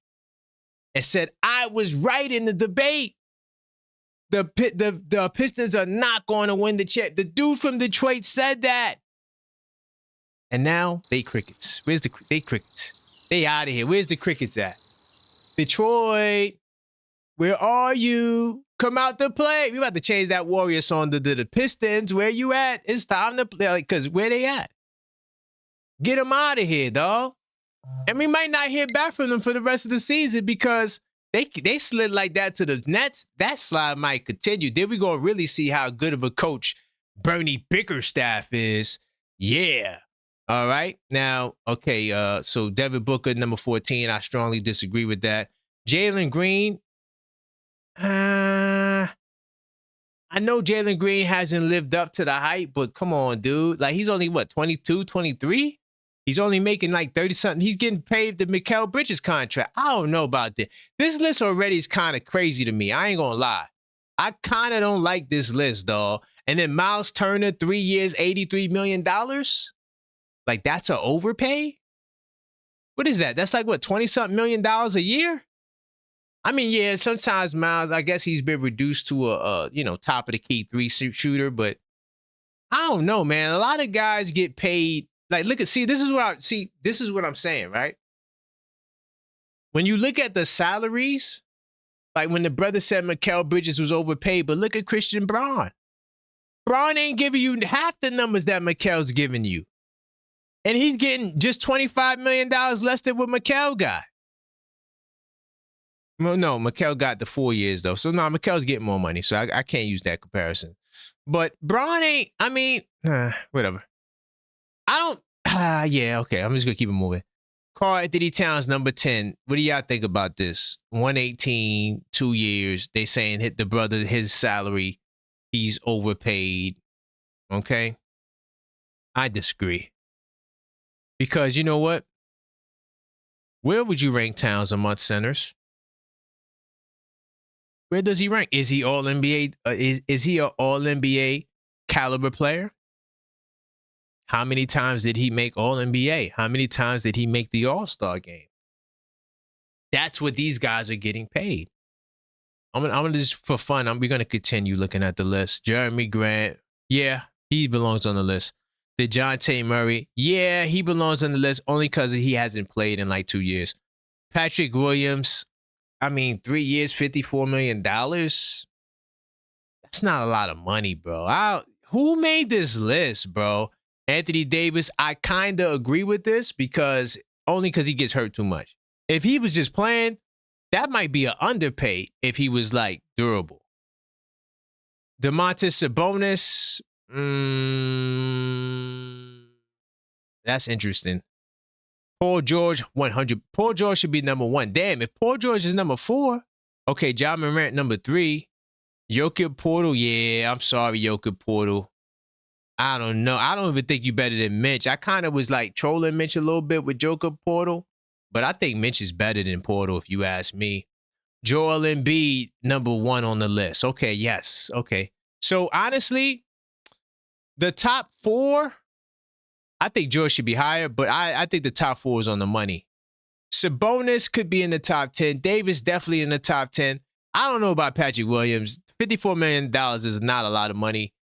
and said I was right in the debate, the Pistons are not going to win the chip. The dude from Detroit said that. And now they crickets. They crickets? They out of here. Where's the crickets at? Detroit, where are you? Come out to play. We about to change that Warrior song to the Pistons. Where you at? It's time to play. Because where they at? Get them out of here, dog. And we might not hear back from them for the rest of the season because they slid like that to the Nets. That slide might continue. Then we're going to really see how good of a coach Bernie Bickerstaff is. Yeah. All right. Now, okay, so Devin Booker, number 14, I strongly disagree with that. Jalen Green, I know Jalen Green hasn't lived up to the hype, but come on, dude. He's only, 22, 23? He's only making 30-something. He's getting paid the Mikal Bridges contract. I don't know about this. This list already is kind of crazy to me. I ain't going to lie. I kind of don't like this list, dog. And then Miles Turner, 3 years, $83 million? That's an overpay? What is that? That's $20-something million a year? I mean, yeah, sometimes Miles, I guess he's been reduced to a top of the key 3 shooter, but I don't know, man. A lot of guys get paid. This is what I'm saying, right? When you look at the salaries, when the brother said Mikal Bridges was overpaid, but look at Christian Braun. Braun ain't giving you half the numbers that Mikal's giving you. And he's getting just $25 million less than what Mikal got. Well, no, Mikal got the 4 years, though. So, no, Mikal's getting more money, so I can't use that comparison. But Braun ain't, whatever. Yeah, okay, I'm just going to keep it moving. Karl-Anthony Towns, number 10. What do y'all think about this? 118, 2 years. They saying hit the brother, his salary, he's overpaid. Okay? I disagree. Because you know what? Where would you rank Towns among centers? Where does he rank? Is he all NBA? Is he an all NBA caliber player? How many times did he make all NBA? How many times did he make the All-Star game? That's what these guys are getting paid. I'm gonna just for fun. We're gonna continue looking at the list. Jeremy Grant, yeah, he belongs on the list. DeJounte Murray, yeah, he belongs on the list only because he hasn't played in like 2 years. Patrick Williams, I mean, 3 years, $54 million. That's not a lot of money, bro. Who made this list, bro? Anthony Davis, I kind of agree with this because he gets hurt too much. If he was just playing, that might be an underpaid if he was like durable. Domantas Sabonis, that's interesting. Paul George, 100. Paul George should be number 1. Damn, if Paul George is number 4, okay, Ja Morant number 3. Jokic Portal, yeah, I'm sorry, Jokic Portal. I don't know. I don't even think you better than Mitch. I kind of was like trolling Mitch a little bit with Jokic Portal, but I think Mitch is better than Portal if you ask me. Joel Embiid, number 1 on the list. Okay, yes, okay. So honestly, the top 4, I think George should be higher, but I think the top 4 is on the money. Sabonis could be in the top 10. Davis definitely in the top 10. I don't know about Patrick Williams. $54 million is not a lot of money.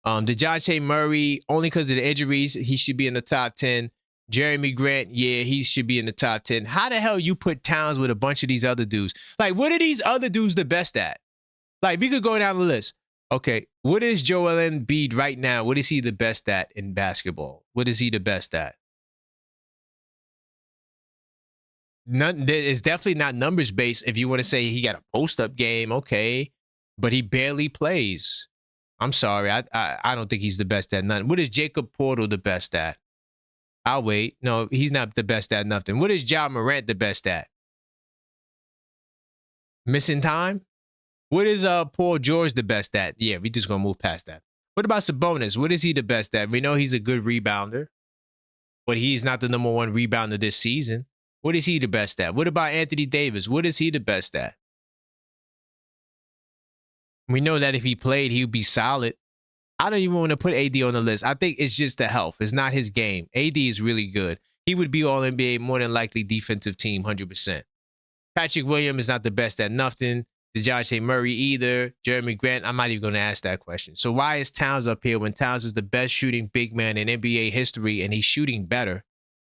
DeJounte Murray, only because of the injuries, he should be in the top 10. Jeremy Grant, yeah, he should be in the top 10. How the hell you put Towns with a bunch of these other dudes? Like, what are these other dudes the best at? Like, we could go down the list. Okay, what is Joel Embiid right now? What is he the best at in basketball? What is he the best at? It's definitely not numbers based. If you want to say he got a post-up game, okay, but he barely plays. I'm sorry, I don't think he's the best at nothing. What is Jacob Portal the best at? I'll wait. No, he's not the best at nothing. What is Ja Morant the best at? Missing time? What is Paul George the best at? Yeah, we just gonna move past that. What about Sabonis? What is he the best at? We know he's a good rebounder, but he's not the number 1 rebounder this season. What is he the best at? What about Anthony Davis? What is he the best at? We know that if he played, he would be solid. I don't even want to put AD on the list. I think it's just the health. It's not his game. AD is really good. He would be all NBA, more than likely defensive team, 100%. Patrick Williams is not the best at nothing. DeJounte Murray either. Jeremy Grant, I'm not even going to ask that question. So why is Towns up here when Towns is the best shooting big man in NBA history and he's shooting better?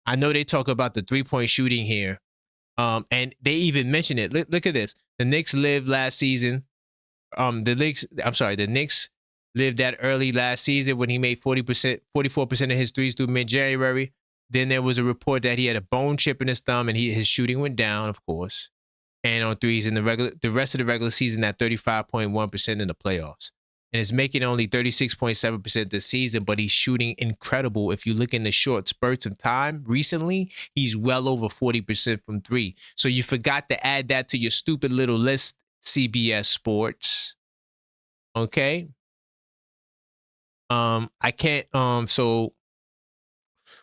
I know they talk about the three-point shooting here, and they even mention it. Look at this. The Knicks lived last season. The Knicks lived that early last season when he made 44% of his threes through mid-January. Then there was a report that he had a bone chip in his thumb and his shooting went down, of course. And on threes in the rest of the regular season at 35.1% in the playoffs. And is making only 36.7% this season, but he's shooting incredible. If you look in the short spurts of time recently, he's well over 40% from 3. So you forgot to add that to your stupid little list, CBS Sports. Okay? I can't, so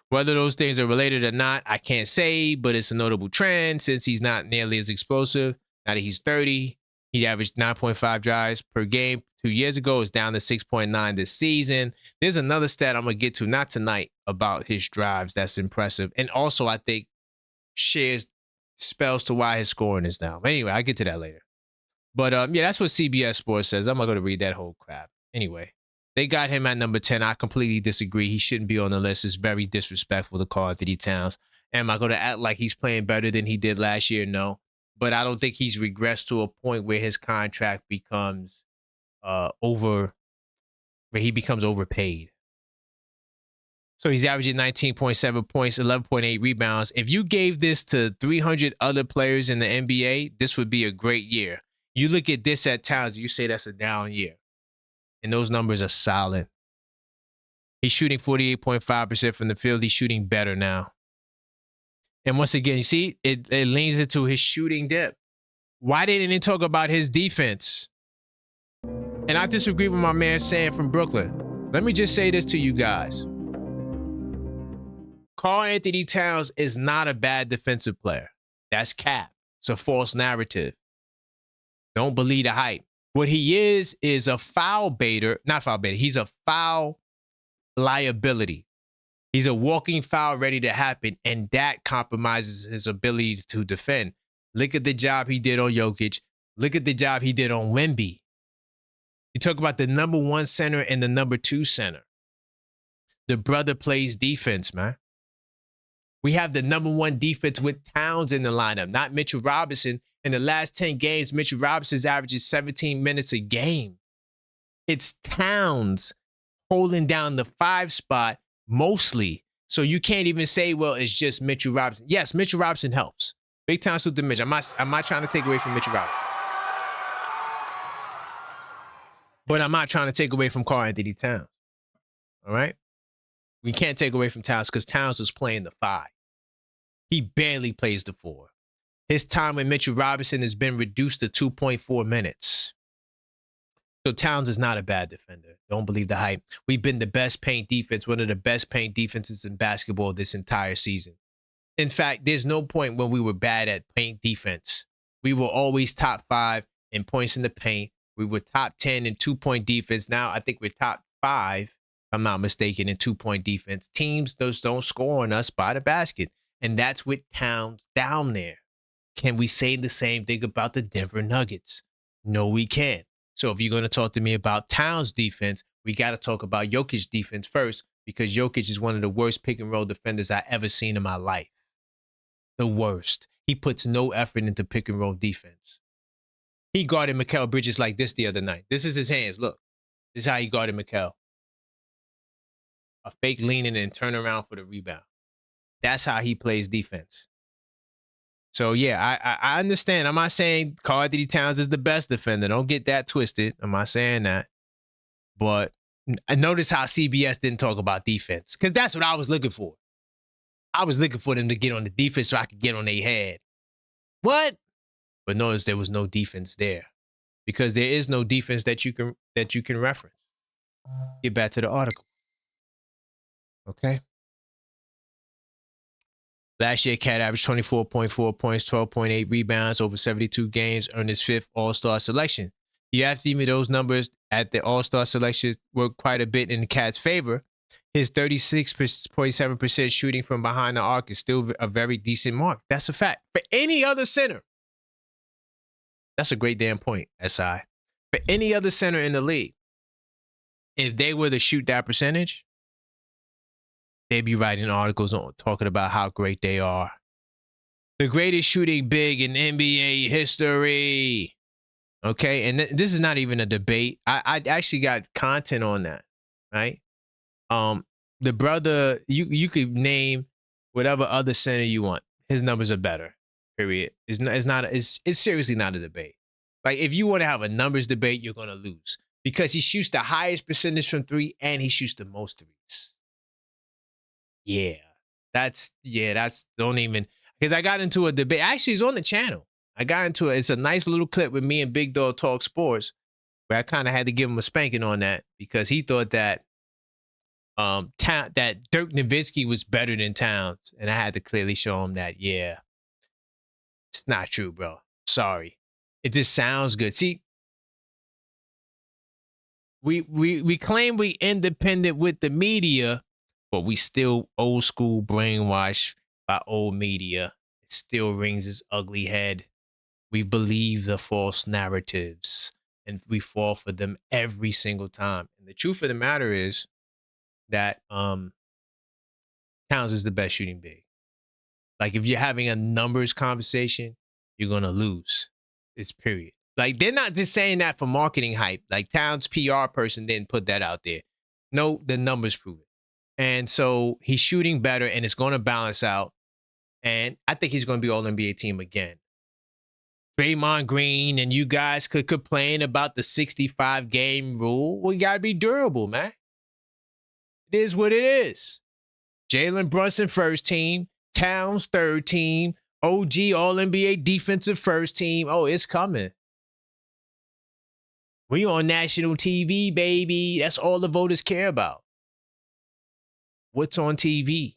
whether those things are related or not, I can't say, but it's a notable trend since he's not nearly as explosive. Now that he's 30, he averaged 9.5 drives per game 2 years ago. It's down to 6.9 this season. There's another stat I'm going to get to, not tonight, about his drives. That's impressive. And also, I think, shares spells to why his scoring is down. But anyway, I'll get to that later. But yeah, that's what CBS Sports says. I'm not going to read that whole crap. Anyway. They got him at number 10. I completely disagree. He shouldn't be on the list. It's very disrespectful to Karl-Anthony Towns. Am I going to act like he's playing better than he did last year? No. But I don't think he's regressed to a point where his contract becomes where he becomes overpaid. So he's averaging 19.7 points, 11.8 rebounds. If you gave this to 300 other players in the NBA, this would be a great year. You look at this at Towns, you say that's a down year. And those numbers are solid. He's shooting 48.5% from the field. He's shooting better now. And once again, you see, it leans into his shooting depth. Why didn't he talk about his defense? And I disagree with my man Sam from Brooklyn. Let me just say this to you guys. Karl-Anthony Towns is not a bad defensive player. That's cap. It's a false narrative. Don't believe the hype. What he is a foul baiter, not foul baiter. He's a foul liability. He's a walking foul ready to happen, and that compromises his ability to defend. Look at the job he did on Jokic. Look at the job he did on Wemby. You talk about the number 1 center and the number 2 center. The brother plays defense, man. We have the #1 defense with Towns in the lineup, not Mitchell Robinson. In the last 10 games, Mitchell Robinson's averages 17 minutes a game. It's Towns holding down the 5 spot mostly. So you can't even say, well, it's just Mitchell Robinson. Yes, Mitchell Robinson helps. Big time salute to Mitch. I'm not trying to take away from Mitchell Robinson. But I'm not trying to take away from Karl-Anthony Towns. All right? We can't take away from Towns because Towns is playing the 5. He barely plays the 4. His time with Mitchell Robinson has been reduced to 2.4 minutes. So Towns is not a bad defender. Don't believe the hype. We've been the best paint defense, one of the best paint defenses in basketball this entire season. In fact, there's no point when we were bad at paint defense. We were always top 5 in points in the paint. We were top 10 in 2-point defense. Now I think we're top 5, if I'm not mistaken, in 2-point defense. Teams those don't score on us by the basket. And that's with Towns down there. Can we say the same thing about the Denver Nuggets? No, we can't. So if you're going to talk to me about Towns defense, we got to talk about Jokic's defense first, because Jokic is one of the worst pick and roll defenders I ever seen in my life. The worst. He puts no effort into pick and roll defense. He guarded Mikal Bridges like this the other night. This is his hands. Look, this is how he guarded Mikal. A fake leaning and turn around for the rebound. That's how he plays defense. So, yeah, I understand. I'm not saying Karl-Anthony Towns is the best defender. Don't get that twisted. I'm not saying that. But I notice how CBS didn't talk about defense, because that's what I was looking for. I was looking for them to get on the defense so I could get on their head. What? But notice there was no defense there, because there is no defense that you can reference. Get back to the article. Okay. Last year, Cat averaged 24.4 points, 12.8 rebounds over 72 games, earned his 5th All-Star selection. You have to give me those numbers at the All-Star selection worked quite a bit in the Cat's favor. His 36.7% shooting from behind the arc is still a very decent mark. That's a fact. For any other center, that's a great damn point, SI. For any other center in the league, if they were to shoot that percentage, they'd be writing articles on talking about how great they are. The greatest shooting big in NBA history. Okay, and this is not even a debate. I actually got content on that, right? The brother, you could name whatever other center you want. His numbers are better. Period. It's seriously not a debate. Like, if you want to have a numbers debate, you're gonna lose, because he shoots the highest percentage from 3 and he shoots the most threes. Don't even, because I got into a debate. Actually, it's on the channel. I got into it. It's a nice little clip with me and Big Dog Talk Sports, where I kind of had to give him a spanking on that, because he thought that that Dirk Nowitzki was better than Towns, and I had to clearly show him that, yeah, it's not true, bro. Sorry. It just sounds good. See, we claim we independent with the media, but we still old school, brainwashed by old media. It still rings its ugly head. We believe the false narratives, and we fall for them every single time. And the truth of the matter is that Towns is the best shooting big. Like, if you're having a numbers conversation, you're gonna lose. It's period. Like, they're not just saying that for marketing hype. Like, Towns' PR person didn't put that out there. No, the numbers prove it. And so he's shooting better, and it's going to balance out. And I think he's going to be All-NBA team again. Draymond Green and you guys could complain about the 65-game rule. We got to be durable, man. It is what it is. Jalen Brunson first team, Towns third team, OG All-NBA defensive first team. Oh, it's coming. We on national TV, baby. That's all the voters care about. What's on TV?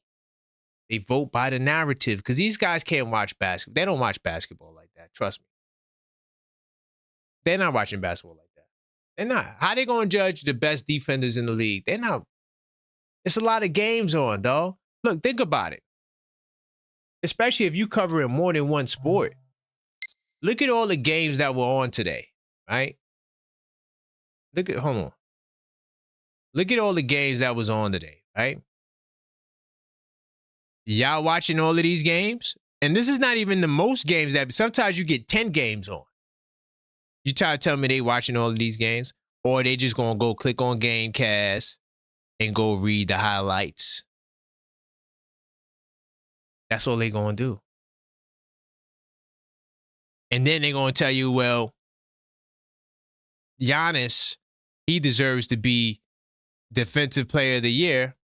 They vote by the narrative, because these guys can't watch basketball. They don't watch basketball like that. Trust me. They're not watching basketball like that. They're not. How they going to judge the best defenders in the league? They're not. It's a lot of games on, dog. Look, think about it. Especially if you cover in more than one sport. Look at all the games that were on today, right? Hold on. Look at all the games that was on today. right? Y'all watching all of these games? And this is not even the most games that sometimes you get 10 games on. You try to tell me they watching all of these games, or they just gonna go click on Gamecast and go read the highlights. That's all they gonna do. And then they're gonna tell you, well, Giannis, he deserves to be Defensive Player of the Year.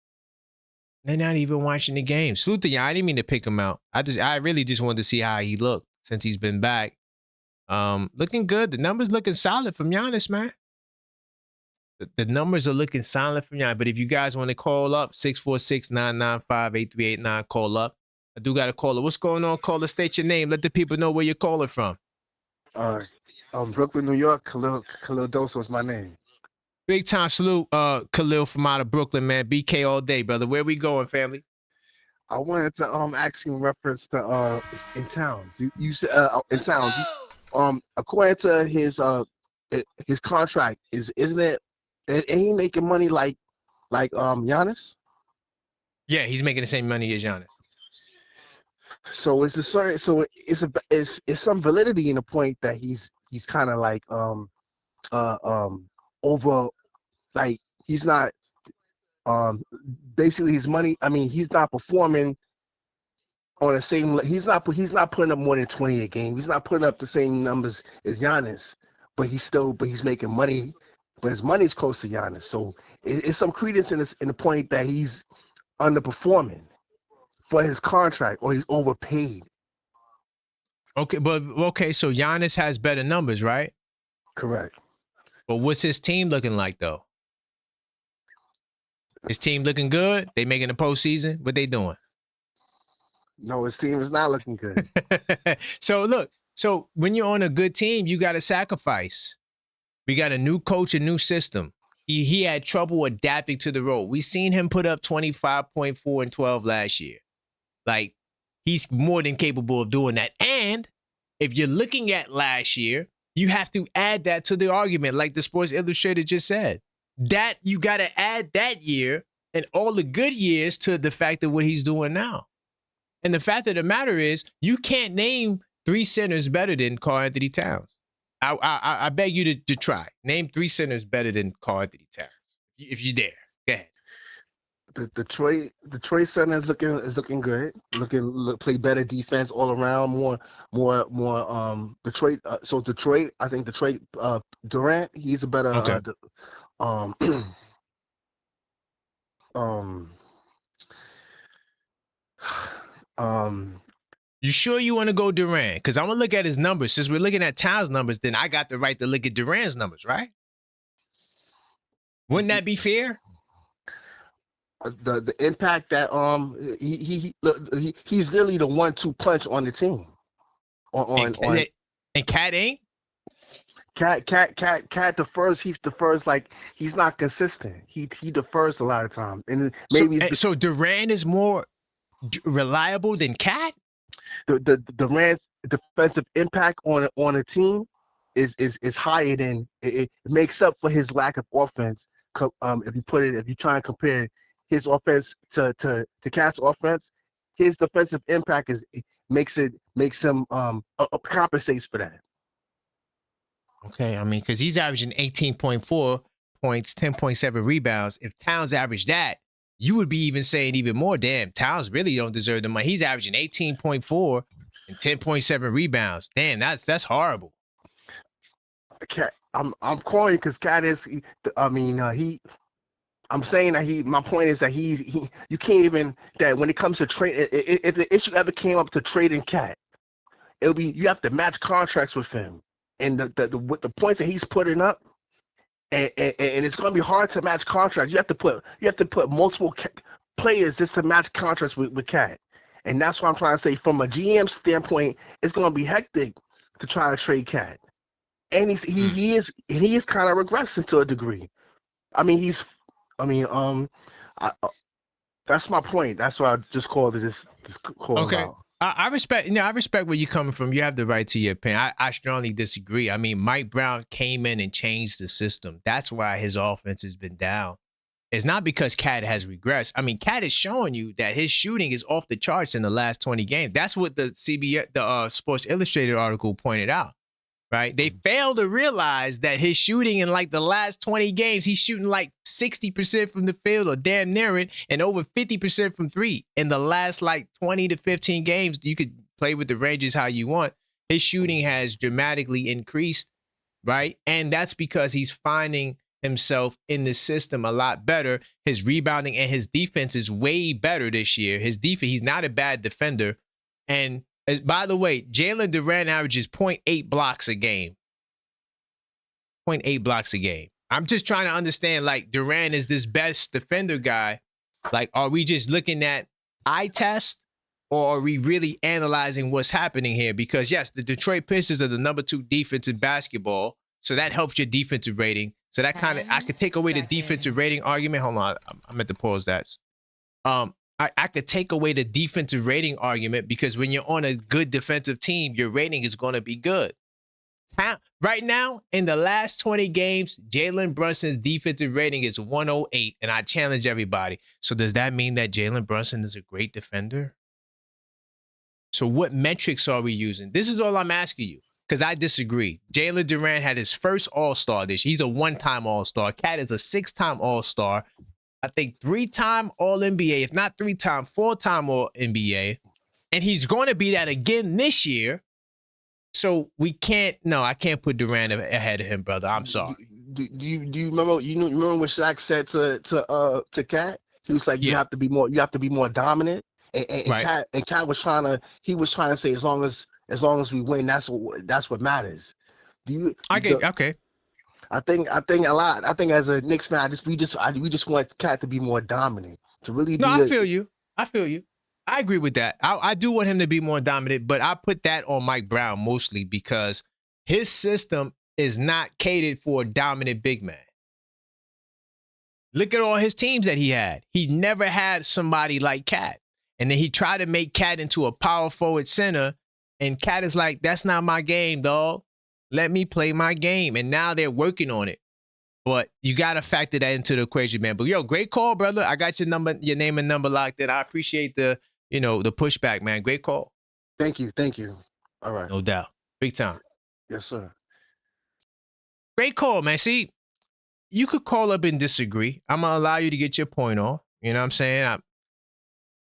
They're not even watching the game. Salute to y'all. I didn't mean to pick him out. I really just wanted to see how he looked since he's been back. Looking good. The numbers looking solid from Giannis, man. The numbers are looking solid from Giannis. But if you guys want to call up, 646-995-8389, call up. I do got a caller. What's going on, caller? State your name. Let the people know where you're calling from. Brooklyn, New York. Khalil Doso is my name. Big time salute, Khalil from out of Brooklyn, man. BK all day, brother. Where we going, family? I wanted to ask you in reference to in Towns. You said in Towns. According to his contract, isn't it? Ain't he making money like Giannis? Yeah, he's making the same money as Giannis. So it's some validity in the point that he's kind of like over, like he's not basically his money. I mean, he's not performing on the same. He's not putting up more than 20 a game. He's not putting up the same numbers as Giannis, but he's making money. But his money's close to Giannis, so it's some credence in the point that he's underperforming for his contract, or he's overpaid. Okay, so Giannis has better numbers, right? Correct. But what's his team looking like, though? His team looking good? They making the postseason? What they doing? No, his team is not looking good. So look, when you're on a good team, you got to sacrifice. We got a new coach, a new system. He had trouble adapting to the role. We seen him put up 25.4 and 12 last year. Like, he's more than capable of doing that. And if you're looking at last year, you have to add that to the argument, like the Sports Illustrated just said. That you got to add that year and all the good years to the fact of what he's doing now. And the fact of the matter is, you can't name 3 centers better than Karl-Anthony Towns. I beg you to try. Name 3 centers better than Karl-Anthony Towns, if you dare. Go ahead. The Detroit center is looking good. Play better defense all around. More Detroit. So Detroit, I think Detroit. Durant, he's a better. Okay. You sure you want to go Durant? Because I'm gonna look at his numbers. Since we're looking at Towns' numbers, then I got the right to look at Durant's numbers, right? Wouldn't that be fair? The impact that he's literally the 1-2 punch on the team. And Cat ain't. Cat defers. He defers like he's not consistent. He defers a lot of times, and maybe so Durant is more reliable than Cat. The Durant's defensive impact on a team is higher than it makes up for his lack of offense. If you try and compare his offense to Cat's offense, his defensive impact makes him compensates for that. Okay, I mean, because he's averaging 18.4 points, 10.7 rebounds. If Towns averaged that, you would be even saying even more. Damn, Towns really don't deserve the money. He's averaging 18.4 and 10.7 rebounds. Damn, that's horrible. Cat, I'm calling because Cat is. I'm saying that my point is that you can't even, that when it comes to trade, if the issue ever came up to trading Cat, it'll be, you have to match contracts with him, and the points that he's putting up, and it's going to be hard to match contracts. You have to put multiple players just to match contracts with Cat, and that's what I'm trying to say. From a GM standpoint, it's going to be hectic to try to trade Cat, and he is kind of regressing to a degree. That's my point. That's why I just called it this call. Okay. Out. I respect where you're coming from. You have the right to your opinion. I strongly disagree. I mean, Mike Brown came in and changed the system. That's why his offense has been down. It's not because Cat has regressed. I mean, Cat is showing you that his shooting is off the charts in the last 20 games. That's what the Sports Illustrated article pointed out, right? They failed to realize that his shooting in like the last 20 games, he's shooting like 60% from the field or damn near it, and over 50% from three. In the last like 20 to 15 games, you could play with the ranges how you want. His shooting has dramatically increased, right? And that's because he's finding himself in the system a lot better. His rebounding and his defense is way better this year. His defense, he's not a bad defender. And by the way, Jalen Duren averages 0.8 blocks a game. 0.8 blocks a game. I'm just trying to understand, like, Duren is this best defender guy. Like, are we just looking at eye test, or are we really analyzing what's happening here? Because yes, the Detroit Pistons are the #2 defense in basketball. So that helps your defensive rating. So that kind of, I could take away the defensive rating argument. Hold on, I meant to pause that. I could take away the defensive rating argument because when you're on a good defensive team, your rating is going to be good. Right now, in the last 20 games, Jalen Brunson's defensive rating is 108, and I challenge everybody. So does that mean that Jalen Brunson is a great defender? So what metrics are we using? This is all I'm asking you. Because I disagree. Jalen Duren had his first All-Star this year. He's a one-time All-Star. Cat is a 6-time All-Star. I think 3-time All-NBA, if not 3-time, 4-time All-NBA. And he's going to be that again this year. So we can't, no, I can't put Duren ahead of him, brother. I'm sorry. Do you remember? You remember what Shaq said to Cat? He was like, you have to be more dominant. And right. Cat was trying to say as long as we win, that's what matters. Okay. I think a lot. I think as a Knicks fan, we just want Cat to be more dominant, to really be. No, I feel you. I agree with that. I do want him to be more dominant, but I put that on Mike Brown mostly because his system is not catered for a dominant big man. Look at all his teams that he had. He never had somebody like Cat. And then he tried to make Cat into a power forward center. And Cat is like, that's not my game, dog. Let me play my game. And now they're working on it. But you got to factor that into the equation, man. But, yo, great call, brother. I got your name and number locked in. I appreciate the pushback, man. Great call. Thank you. All right. No doubt. Big time. Yes, sir. Great call, man. See, you could call up and disagree. I'm going to allow you to get your point off. You know what I'm saying?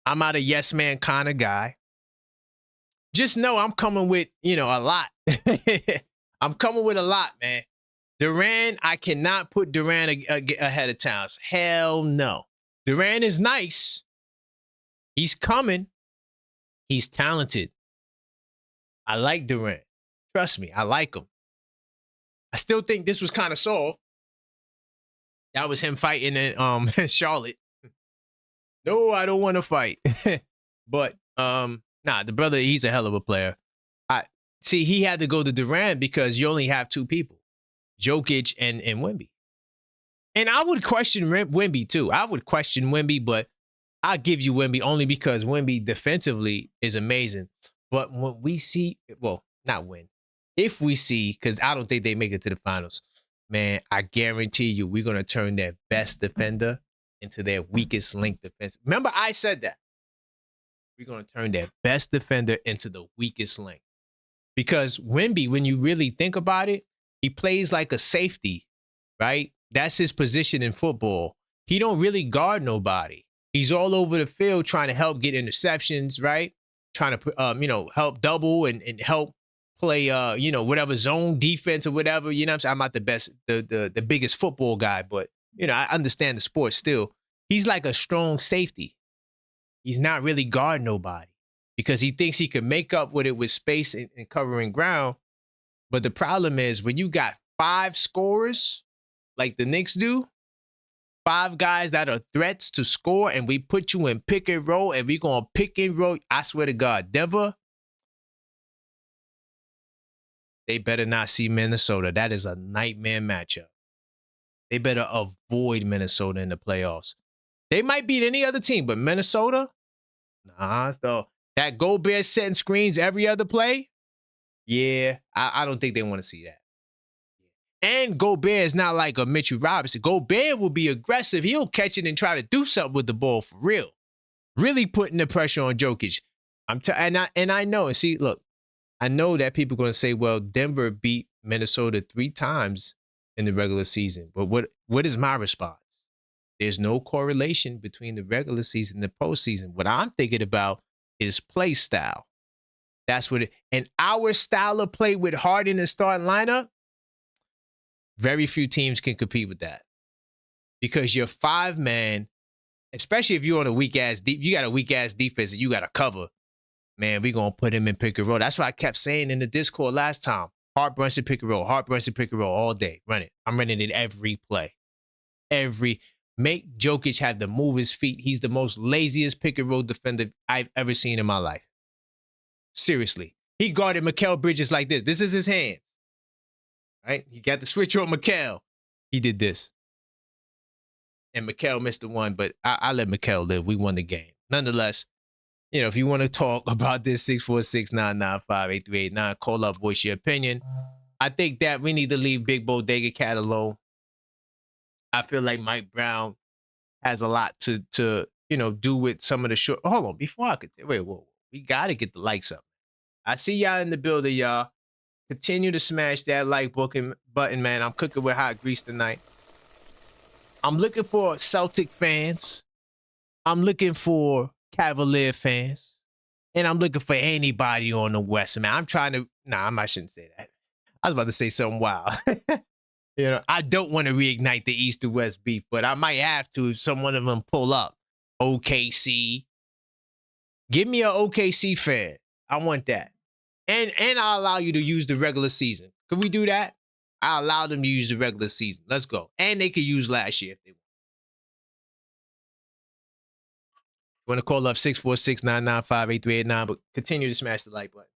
I'm not a yes man kind of guy. Just know I'm coming with, a lot. I'm coming with a lot, man. Duren, I cannot put Duren ahead of Towns. Hell no. Duren is nice. He's coming. He's talented. I like Duren. Trust me, I like him. I still think this was kind of soft. That was him fighting in Charlotte. No, I don't want to fight. But the brother, he's a hell of a player. He had to go to Duren because you only have two people, Jokic and Wemby. And I would question Wemby too. I would question Wemby, but I'll give you Wemby only because Wemby defensively is amazing. But when we see, if we see, because I don't think they make it to the finals, man, I guarantee you we're going to turn their best defender into their weakest link defense. Remember, I said that. We're going to turn their best defender into the weakest link. Because Wemby, when you really think about it, he plays like a safety, right? That's his position in football. He don't really guard nobody. He's all over the field trying to help get interceptions, right? Trying to, help double and help play, whatever zone defense or whatever. You know what I'm saying? I'm not the best, the biggest football guy, but, I understand the sport still. He's like a strong safety. He's not really guarding nobody because he thinks he can make up with it with space and covering ground. But the problem is when you got 5 scorers like the Knicks do, 5 guys that are threats to score, and we put you in pick and roll, and we're going to pick and roll. I swear to God, Denver, they better not see Minnesota. That is a nightmare matchup. They better avoid Minnesota in the playoffs. They might beat any other team, but Minnesota, so that Gobert setting screens every other play, yeah, I don't think they want to see that. And Gobert is not like a Mitchell Robinson. Gobert will be aggressive. He'll catch it and try to do something with the ball for real. Really putting the pressure on Jokic. And I know, and see, look, I know that people are going to say, well, Denver beat Minnesota 3 times in the regular season. But what is my response? There's no correlation between the regular season and the postseason. What I'm thinking about is play style. That's what and our style of play with Harden in the starting lineup, very few teams can compete with that. Because your 5-man, especially if you're on a weak-ass you got a weak-ass defense and you got to cover, man, we're going to put him in pick and roll. That's what I kept saying in the Discord last time. Hard Brunson pick and roll, hard Brunson pick and roll all day. Run it. I'm running it every play. Make Jokic have to move his feet. He's the most laziest pick and roll defender I've ever seen in my life. Seriously. He guarded Mikal Bridges like this. This is his hands. Right? He got the switch on Mikal. He did this. And Mikal missed the one, but I let Mikal live. We won the game. Nonetheless, you know, if you want to talk about this, 646-995-8389, call up, voice your opinion. I think that we need to leave Big Bodega Cat alone. I feel like Mike Brown has a lot to you know, do with some of the short. Hold on, before I could wait, whoa. We gotta get the likes up. I see y'all in the building, y'all. Continue to smash that like button, man. I'm cooking with hot grease tonight. I'm looking for Celtic fans. I'm looking for Cavalier fans. And I'm looking for anybody on the West, man. I'm trying to, I shouldn't say that. I was about to say something wild. You know, I don't want to reignite the East to West beef, but I might have to if some one of them pull up. OKC. Give me an OKC fan. I want that. And I'll allow you to use the regular season. Can we do that? I'll allow them to use the regular season. Let's go. And they could use last year if they want. You want to call up 646-995-8389, but continue to smash the like button.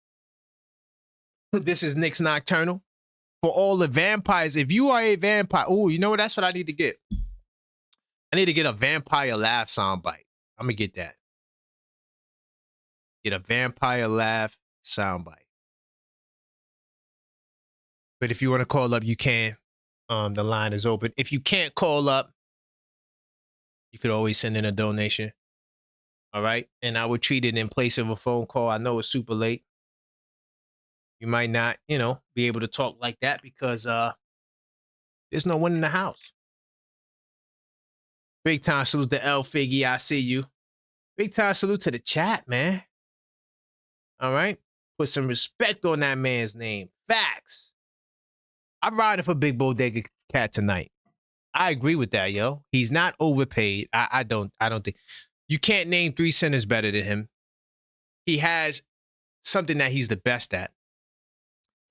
This is Knicks Nocturnal. For all the vampires, if you are a vampire, oh, you know what? That's what I need to get. I need to get a vampire laugh soundbite. I'm going to get that. Get a vampire laugh soundbite. But if you want to call up, you can. The line is open. If you can't call up, you could always send in a donation. All right? And I would treat it in place of a phone call. I know it's super late. You might not, you know, be able to talk like that because there's no one in the house. Big time salute to L Figgy. I see you. Big time salute to the chat, man. All right? Put some respect on that man's name. Facts. I'm riding for Big Bodega Cat tonight. I agree with that, yo. He's not overpaid. I don't think. You can't name 3 centers better than him. He has something that he's the best at.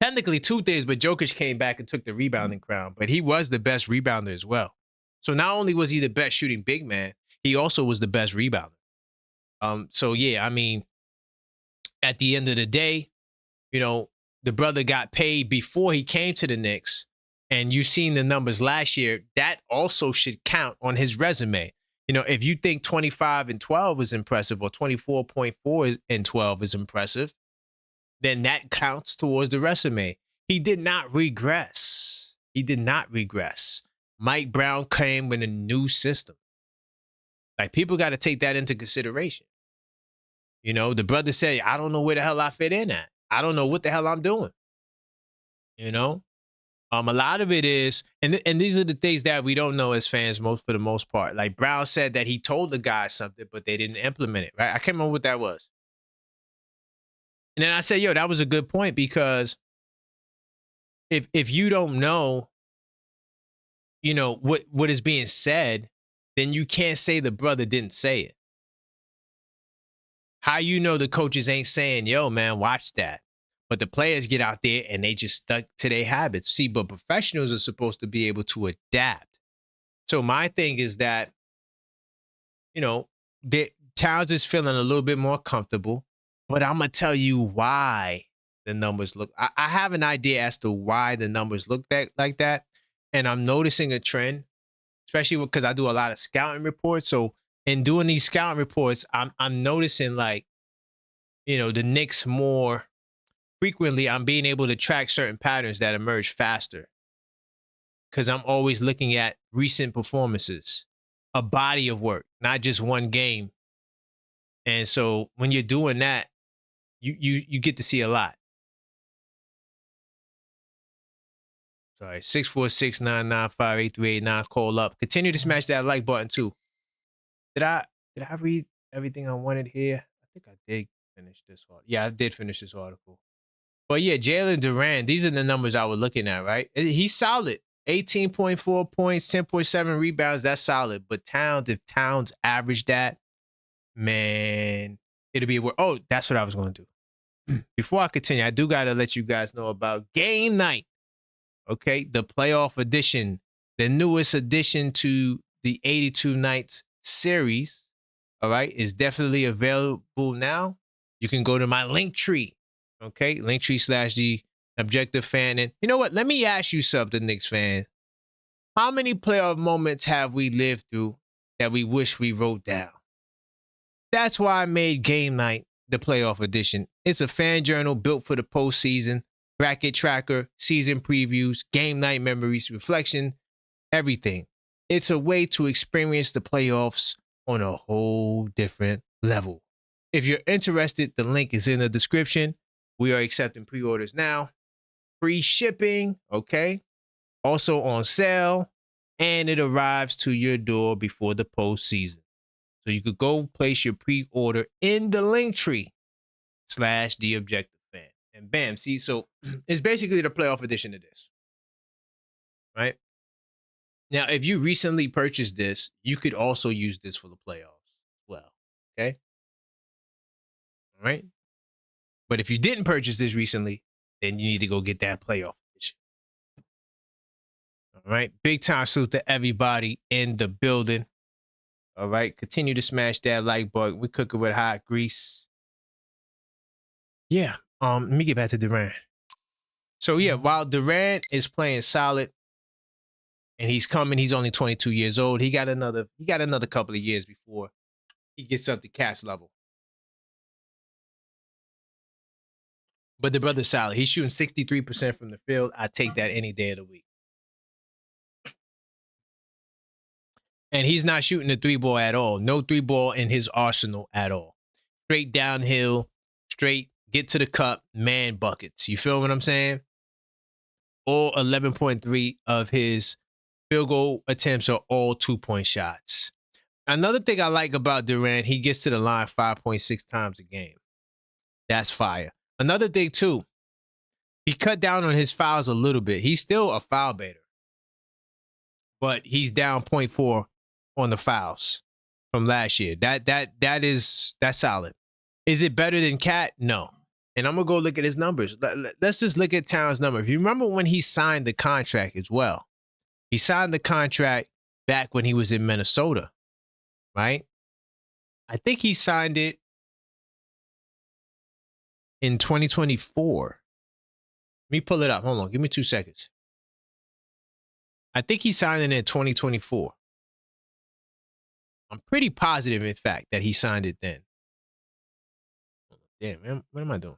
Technically 2 things, but Jokic came back and took the rebounding crown. But he was the best rebounder as well. So not only was he the best shooting big man, he also was the best rebounder. So yeah, I mean, at the end of the day, you know, the brother got paid before he came to the Knicks. And you've seen the numbers last year. That also should count on his resume. You know, if you think 25 and 12 is impressive or 24.4 and 12 is impressive, then that counts towards the resume. He did not regress. He did not regress. Mike Brown came with a new system. Like, people got to take that into consideration. You know, the brother said, I don't know where the hell I fit in at. I don't know what the hell I'm doing. You know? A lot of it is, and these are the things that we don't know as fans for the most part. Like, Brown said that he told the guys something, but they didn't implement it, right? I can't remember what that was. And then I said, yo, that was a good point, because if you don't know, you know, what is being said, then you can't say the brother didn't say it. How you know the coaches ain't saying, yo, man, watch that. But the players get out there and they just stuck to their habits. See, but professionals are supposed to be able to adapt. So my thing is that, you know, Towns is feeling a little bit more comfortable. But I'm going to tell you why the numbers look. I have an idea as to why the numbers look like that. And I'm noticing a trend, especially because I do a lot of scouting reports. So in doing these scouting reports, I'm noticing, like, you know, the Knicks more frequently. I'm being able to track certain patterns that emerge faster. because I'm always looking at recent performances, a body of work, not just one game. And so when you're doing that, you get to see a lot. Sorry, 646-995-8389. Call up. Continue to smash that like button too. Did I read everything I wanted here? I think I did finish this one. Yeah, I did finish this article. But yeah, Jalen Duran, these are the numbers I was looking at, right? He's solid. 18.4 points, 10.7 rebounds. That's solid. But Towns, if Towns averaged that, man, it'll be worth. Oh, that's what I was going to do. Before I continue, I do got to let you guys know about Game Night. Okay, the playoff edition, the newest addition to the 82 Nights series, all right, is definitely available now. You can go to my link tree, okay, linktree/TheObjectiveFan. And you know what? Let me ask you something, Knicks fan. How many playoff moments have we lived through that we wish we wrote down? That's why I made Game Night the playoff edition. It's a fan journal built for the postseason. Bracket tracker, season previews, game night memories, reflection, everything. It's a way to experience the playoffs on a whole different level. If you're interested, the link is in the description. We are accepting pre-orders now. Free shipping, okay? Also on sale, and it arrives to your door before the postseason. So you could go place your pre-order in the link tree /TheObjectiveFan. And bam, see, so it's basically the playoff edition of this, right? Now, if you recently purchased this, you could also use this for the playoffs as well, okay? All right? But if you didn't purchase this recently, then you need to go get that playoff edition. All right? Big time salute to everybody in the building. All right? Continue to smash that like button. We cook it with hot grease. Yeah. Let me get back to Durant. So yeah, while Durant is playing solid and he's coming, he's only 22 years old. He got another couple of years before he gets up to Cat's level. But the brother's solid. He's shooting 63% from the field. I take that any day of the week. And he's not shooting the 3-ball at all. No 3-ball in his arsenal at all. Straight downhill, straight get to the cup, man buckets. You feel what I'm saying? All 11.3 of his field goal attempts are all 2-point shots. Another thing I like about Durant, he gets to the line 5.6 times a game. That's fire. Another thing, too, he cut down on his fouls a little bit. He's still a foul baiter, but he's down 0.4 on the fouls from last year. That's solid. Is it better than Cat? No. And I'm going to go look at his numbers. Let's just look at Towns' number. If you remember when he signed the contract as well, he signed the contract back when he was in Minnesota, right? I think he signed it in 2024. Let me pull it up. Hold on. Give me 2 seconds. I think he signed it in 2024. I'm pretty positive, in fact, that he signed it then. Damn, man, what am I doing?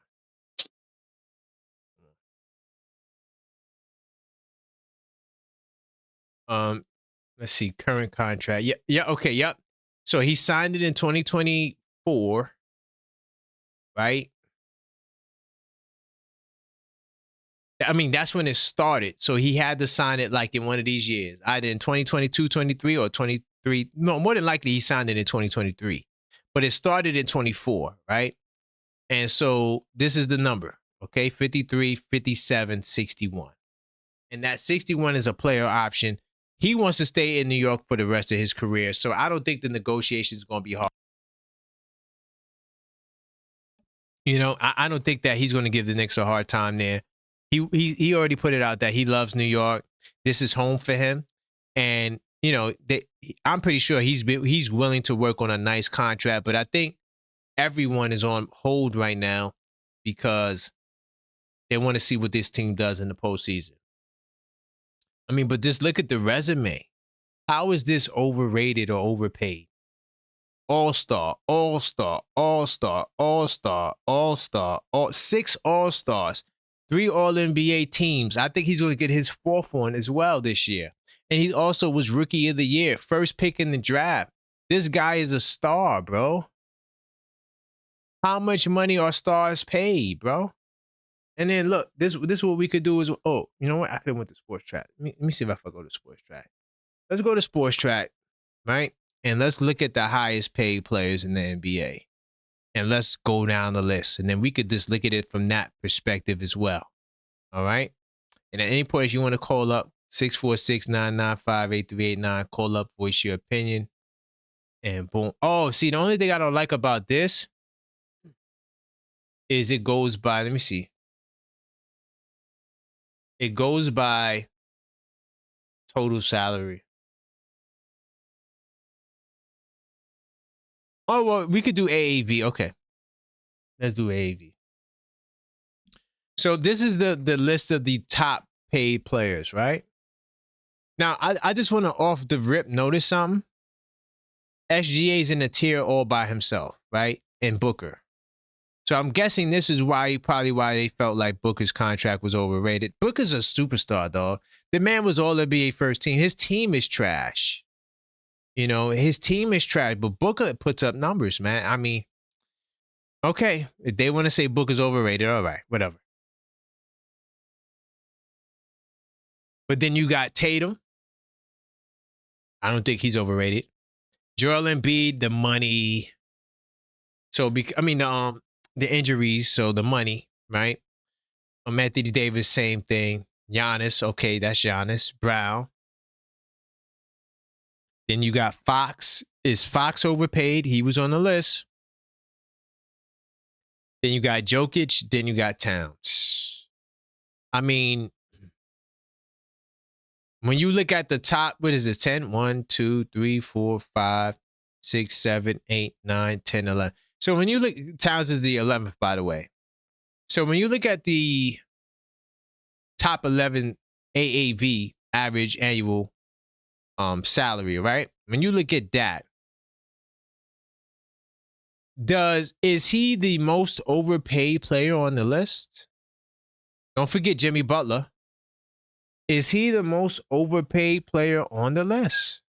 Let's see, current contract. Yeah, okay, yep. So he signed it in 2024, right? I mean, that's when it started. So he had to sign it like in one of these years, either in 2022, 23, or 23. No, more than likely he signed it in 2023. But it started in 24, right? And so this is the number, okay? 53, 57, 61. And that 61 is a player option. He wants to stay in New York for the rest of his career. So I don't think the negotiation is going to be hard. You know, I don't think that he's going to give the Knicks a hard time there. He already put it out that he loves New York. This is home for him. And, you know, I'm pretty sure he's willing to work on a nice contract. But I think everyone is on hold right now because they want to see what this team does in the postseason. I mean, but just look at the resume. How is this overrated or overpaid? All-star, all-star, all-star, all-star, all-star, 6 all-stars, 3 All-NBA teams. I think he's going to get his 4th one as well this year. And he also was Rookie of the Year, first pick in the draft. This guy is a star, bro. How much money are stars paid, bro? And then look, this is what we could do is, oh, you know what? I could have went to Sports Track. Let me see if I can go to Sports Track. Let's go to Sports Track, right? And let's look at the highest paid players in the NBA. And let's go down the list. And then we could just look at it from that perspective as well. All right? And at any point, if you want to call up, 646-995-8389, call up, voice your opinion. And boom. Oh, see, the only thing I don't like about this is it goes by, let me see. It goes by total salary. Oh, well, we could do AAV. Okay. Let's do AAV. So this is the list of the top paid players, right? Now, I just want to off the rip notice something. SGA's in a tier all by himself, right? And Booker. So I'm guessing this is probably why they felt like Booker's contract was overrated. Booker's a superstar, dog. The man was All-NBA first team. His team is trash. You know, his team is trash, but Booker puts up numbers, man. I mean, okay, if they want to say Booker's overrated, all right, whatever. But then you got Tatum. I don't think he's overrated. Joel Embiid, the money. So, the injuries, so the money, right? Anthony Davis, same thing. Giannis, okay, that's Giannis. Brown. Then you got Fox. Is Fox overpaid? He was on the list. Then you got Jokic. Then you got Towns. I mean, when you look at the top, what is it? 10? 1, 2, 3, 4, 5, 6, 7, 8, 9, 10, 11. So when you look, Towns is the 11th, by the way. So when you look at the top 11 AAV, average annual salary, right? When you look at that, is he the most overpaid player on the list? Don't forget Jimmy Butler. Is he the most overpaid player on the list?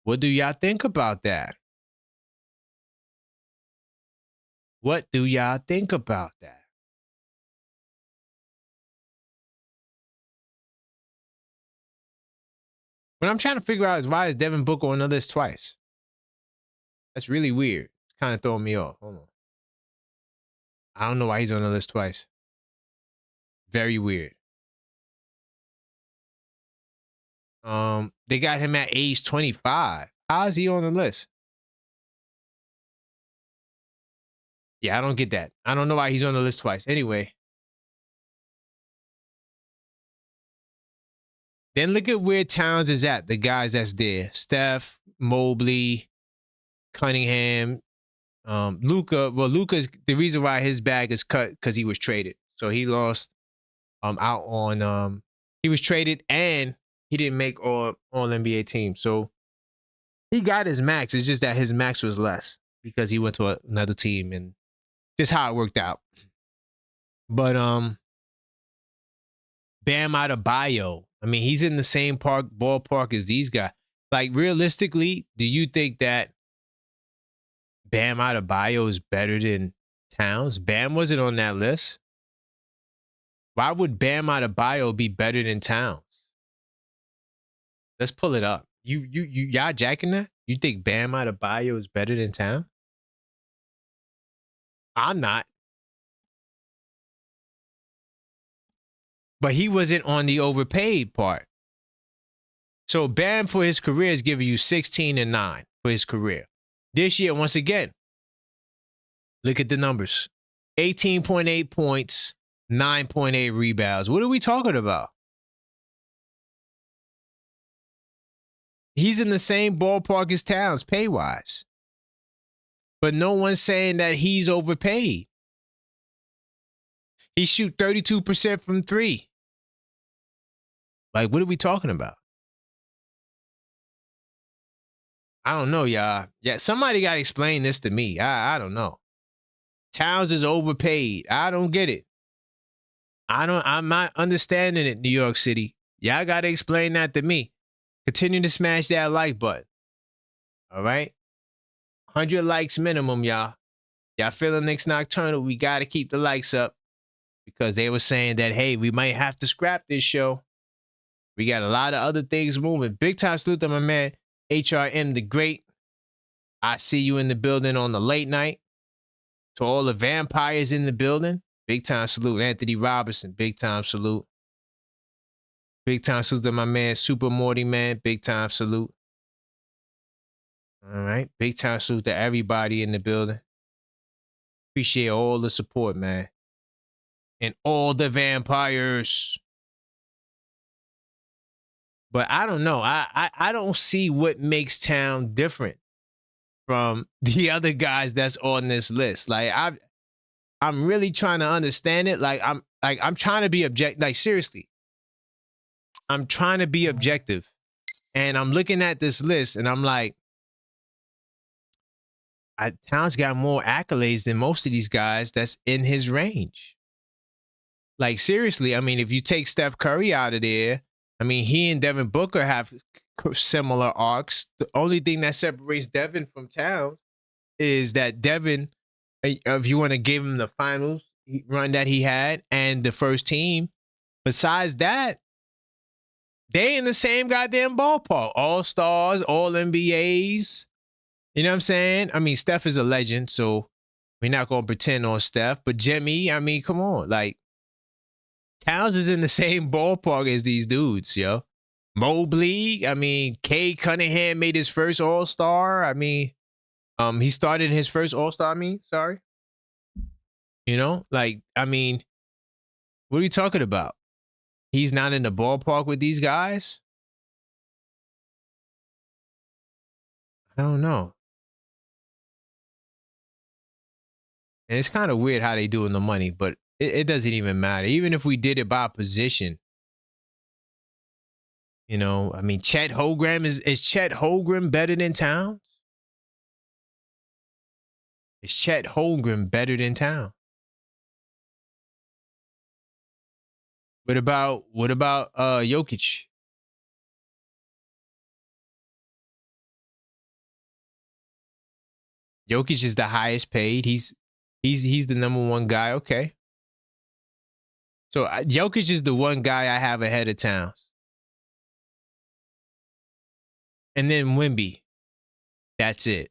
What do y'all think about that? What do y'all think about that? What I'm trying to figure out is why is Devin Booker on the list twice? That's really weird. It's kind of throwing me off. Hold on. I don't know why he's on the list twice. Very weird. They got him at age 25. How is he on the list? Yeah, I don't get that. I don't know why he's on the list twice. Anyway. Then look at where Towns is at. The guys that's there. Steph, Mobley, Cunningham, Luka. Well, Luka's the reason why his bag is cut because he was traded. So he lost out on he was traded and he didn't make all NBA teams. So he got his max. It's just that his max was less because he went to another team and just how it worked out. But Bam Adebayo. I mean, he's in the same ballpark as these guys. Like, realistically, do you think that Bam Adebayo is better than Towns? Bam wasn't on that list. Why would Bam Adebayo be better than Towns? Let's pull it up. Y'all jacking that? You think Bam Adebayo is better than Towns? I'm not. But he wasn't on the overpaid part. So Bam for his career is giving you 16 and 9 for his career. This year, once again, look at the numbers. 18.8 points, 9.8 rebounds. What are we talking about? He's in the same ballpark as Towns, pay-wise. But no one's saying that he's overpaid. He shoot 32% from 3. Like, what are we talking about? I don't know, y'all. Yeah, somebody got to explain this to me. I don't know. Towns is overpaid. I don't get it. I'm not understanding it, New York City. Y'all got to explain that to me. Continue to smash that like button. All right? 100 likes minimum, y'all. Y'all feeling Knicks Nocturnal, we got to keep the likes up because they were saying that, hey, we might have to scrap this show. We got a lot of other things moving. Big time salute to my man, HRM the Great. I see you in the building on the late night. To all the vampires in the building, big time salute. Anthony Robinson, big time salute. Big time salute to my man, Super Morty Man, big time salute. All right, big time salute to everybody in the building. Appreciate all the support, man. And all the vampires. But I don't know. I don't see what makes Town different from the other guys that's on this list. Like I'm really trying to understand it. I'm trying to be objective. Like seriously, I'm trying to be objective, and I'm looking at this list, and I'm like, Towns got more accolades than most of these guys that's in his range. Like seriously, I mean, if you take Steph Curry out of there, I mean, he and Devin Booker have similar arcs. The only thing that separates Devin from Towns is that Devin, if you want to give him the finals run that he had and the first team, besides that, they in the same goddamn ballpark. All-stars, all-NBAs. You know what I'm saying? I mean, Steph is a legend, so we're not going to pretend on Steph. But Jimmy, I mean, come on. Like, Towns is in the same ballpark as these dudes, yo. Mobley, I mean, Cade Cunningham made his first All-Star. I mean, he started his first All-Star, sorry. You know, like, I mean, what are you talking about? He's not in the ballpark with these guys? I don't know. And it's kind of weird how they doing the money, but it doesn't even matter. Even if we did it by position, you know, I mean, Chet Holmgren, is Chet Holmgren better than Towns? Is Chet Holmgren better than Towns? What about Jokic? Jokic is the highest paid. He's the number one guy. Okay. So Jokic is the one guy I have ahead of Towns. And then Wemby. That's it.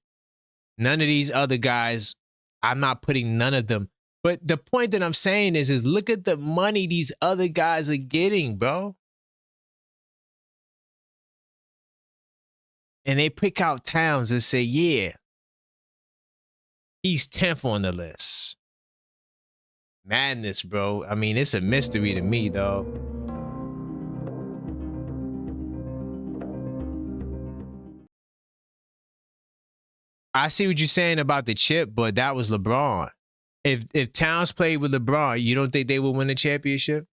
None of these other guys, I'm not putting none of them. But the point that I'm saying is look at the money these other guys are getting, bro. And they pick out Towns and say, yeah, he's 10th on the list. Madness, bro. I mean, it's a mystery to me, though. I see what you're saying about the chip, but that was LeBron. If Towns played with LeBron, you don't think they would win a championship?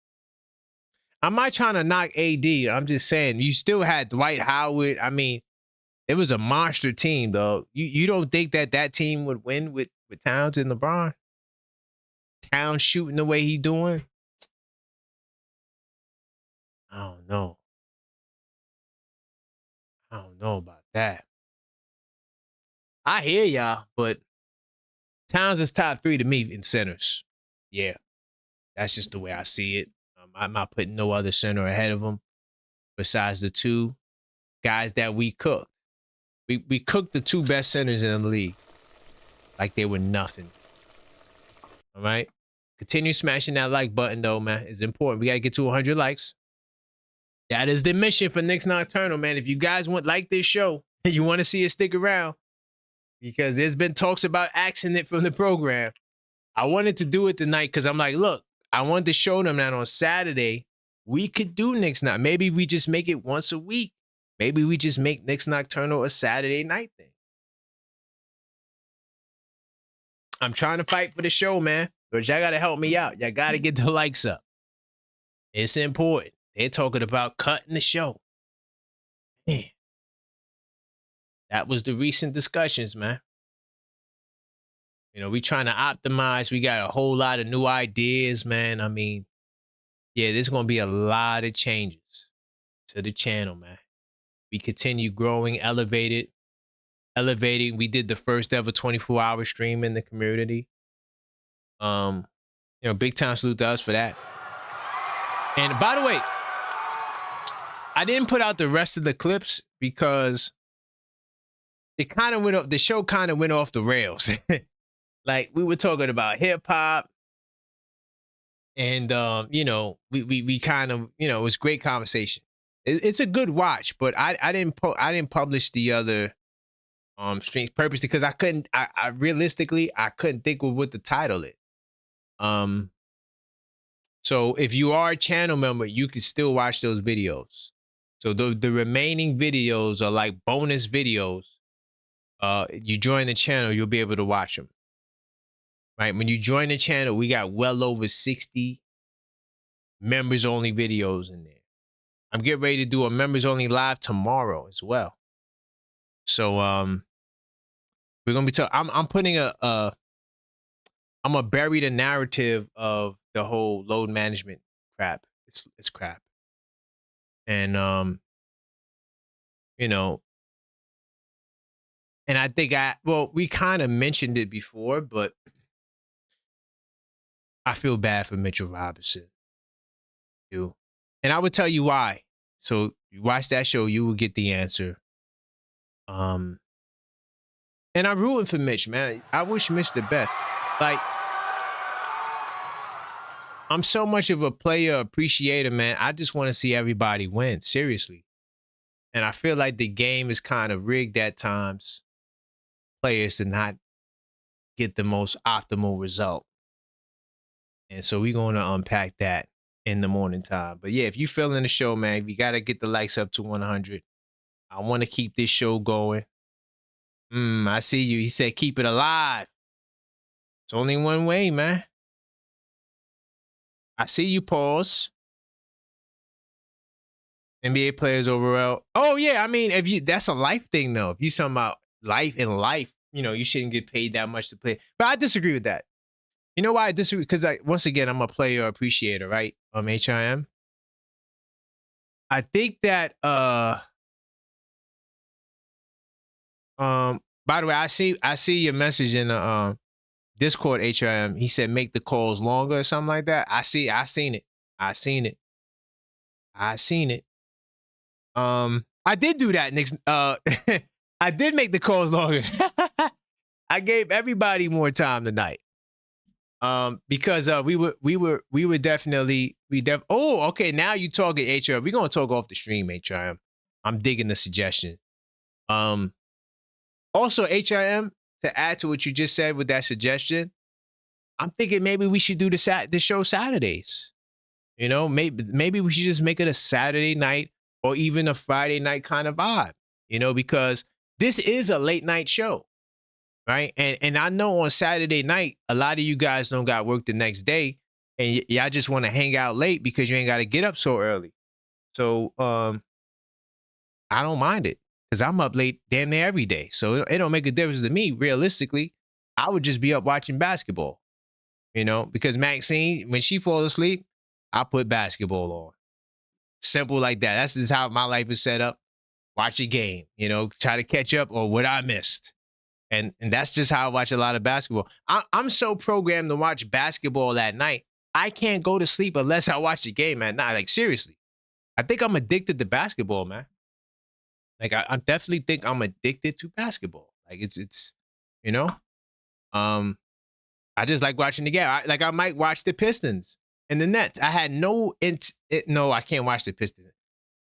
I'm not trying to knock AD. I'm just saying, you still had Dwight Howard. I mean, it was a monster team, though. You don't think that team would win with Towns and LeBron? Towns shooting the way he's doing? I don't know. I don't know about that. I hear y'all, but Towns is top 3 to me in centers. Yeah, that's just the way I see it. I'm not putting no other center ahead of him besides the two guys that we cooked. We cooked the 2 best centers in the league like they were nothing. All right? Continue smashing that like button, though, man. It's important. We got to get to 100 likes. That is the mission for Knicks Nocturnal, man. If you guys like this show and you want to see it stick around, because there's been talks about axing it from the program, I wanted to do it tonight because I'm like, look, I wanted to show them that on Saturday, we could do Knicks Nocturnal. Maybe we just make it once a week. Maybe we just make Knicks Nocturnal a Saturday night thing. I'm trying to fight for the show, man. But y'all got to help me out. Y'all got to get the likes up. It's important. They're talking about cutting the show. Man. That was the recent discussions, man. You know, we trying to optimize. We got a whole lot of new ideas, man. I mean, yeah, there's going to be a lot of changes to the channel, man. We continue growing, elevating. We did the first ever 24-hour stream in the community. Big time salute to us for that. And by the way, I didn't put out the rest of the clips because it kind of went up. The show kind of went off the rails. Like we were talking about hip hop, and we kind of, it was great conversation. It's a good watch, but I didn't publish the other streams purposely because I couldn't. I realistically I couldn't think of what to title it. So if you are a channel member, you can still watch those videos. So the remaining videos are like bonus videos. You join the channel, you'll be able to watch them. Right? When you join the channel, we got well over 60 members only videos in there. I'm getting ready to do a members only live tomorrow as well. So we're gonna be talking. I'm putting I'm gonna bury the narrative of the whole load management crap. It's crap. And and I think we kind of mentioned it before, but I feel bad for Mitchell Robinson. And I would tell you why. So you watch that show, you will get the answer. And I'm rooting for Mitch, man. I wish Mitch the best. Like, I'm so much of a player appreciator, man. I just want to see everybody win, seriously. And I feel like the game is kind of rigged at times. Players to not get the most optimal result. And so we're going to unpack that in the morning time. But yeah, if you're feeling the show, man, we got to get the likes up to 100. I want to keep this show going. I see you. He said, keep it alive. It's only one way, man. I see you, pause. NBA players overall. Oh, yeah. I mean, that's a life thing, though. If you're talking about life, you shouldn't get paid that much to play. But I disagree with that. You know why I disagree? Because once again, I'm a player appreciator, right? HIM. I think that by the way, I see your message in the Discord HIM. He said make the calls longer or something like that. I seen it. I did do that, Knicks. I did make the calls longer. I gave everybody more time tonight. Because we were definitely oh, okay, now you talking HRM. We're gonna talk off the stream, HRM. I'm digging the suggestion. Also, HRM, to add to what you just said with that suggestion, I'm thinking maybe we should do the show Saturdays. Maybe we should just make it a Saturday night or even a Friday night kind of vibe, because this is a late night show. Right. And I know on Saturday night, a lot of you guys don't got work the next day and y'all just want to hang out late because you ain't got to get up so early. So I don't mind it because I'm up late damn near every day. So it don't make a difference to me. Realistically, I would just be up watching basketball, because Maxine, when she falls asleep, I put basketball on. Simple like that. That's just how my life is set up. Watch a game, try to catch up on what I missed. And that's just how I watch a lot of basketball. I'm so programmed to watch basketball at night. I can't go to sleep unless I watch the game at night. Like, seriously. I think I'm addicted to basketball, man. Like, I definitely think I'm addicted to basketball. Like, it's I just like watching the game. I might watch the Pistons and the Nets. I had no no, I can't watch the Pistons.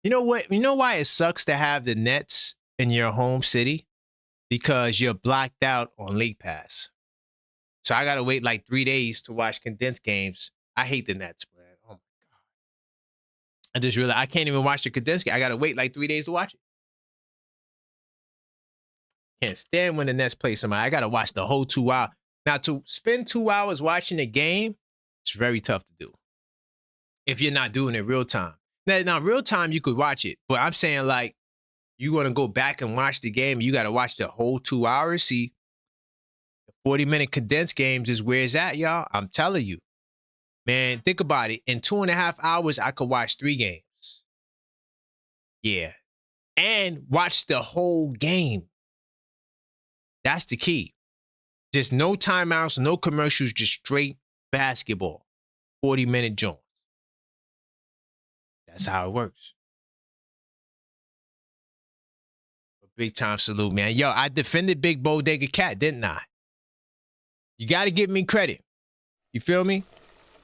You know what? You know why it sucks to have the Nets in your home city? Because you're blocked out on League Pass. So I got to wait like 3 days to watch condensed games. I hate the Nets, man. Oh, my God. I just realized I can't even watch the condensed game. I got to wait like 3 days to watch it. Can't stand when the Nets play somebody. I got to watch the whole 2 hours. Now, to spend 2 hours watching a game, it's very tough to do. If you're not doing it real time. Now real time, you could watch it. But I'm saying, like, you want to go back and watch the game, you got to watch the whole 2 hours. See, the 40-minute condensed games is where it's at, y'all. I'm telling you. Man, think about it. In 2.5 hours, I could watch 3 games. Yeah. And watch the whole game. That's the key. Just no timeouts, no commercials, just straight basketball. 40-minute joints. That's how it works. Big time salute, man. Yo, I defended Big Bodega Cat, didn't I? You got to give me credit. You feel me?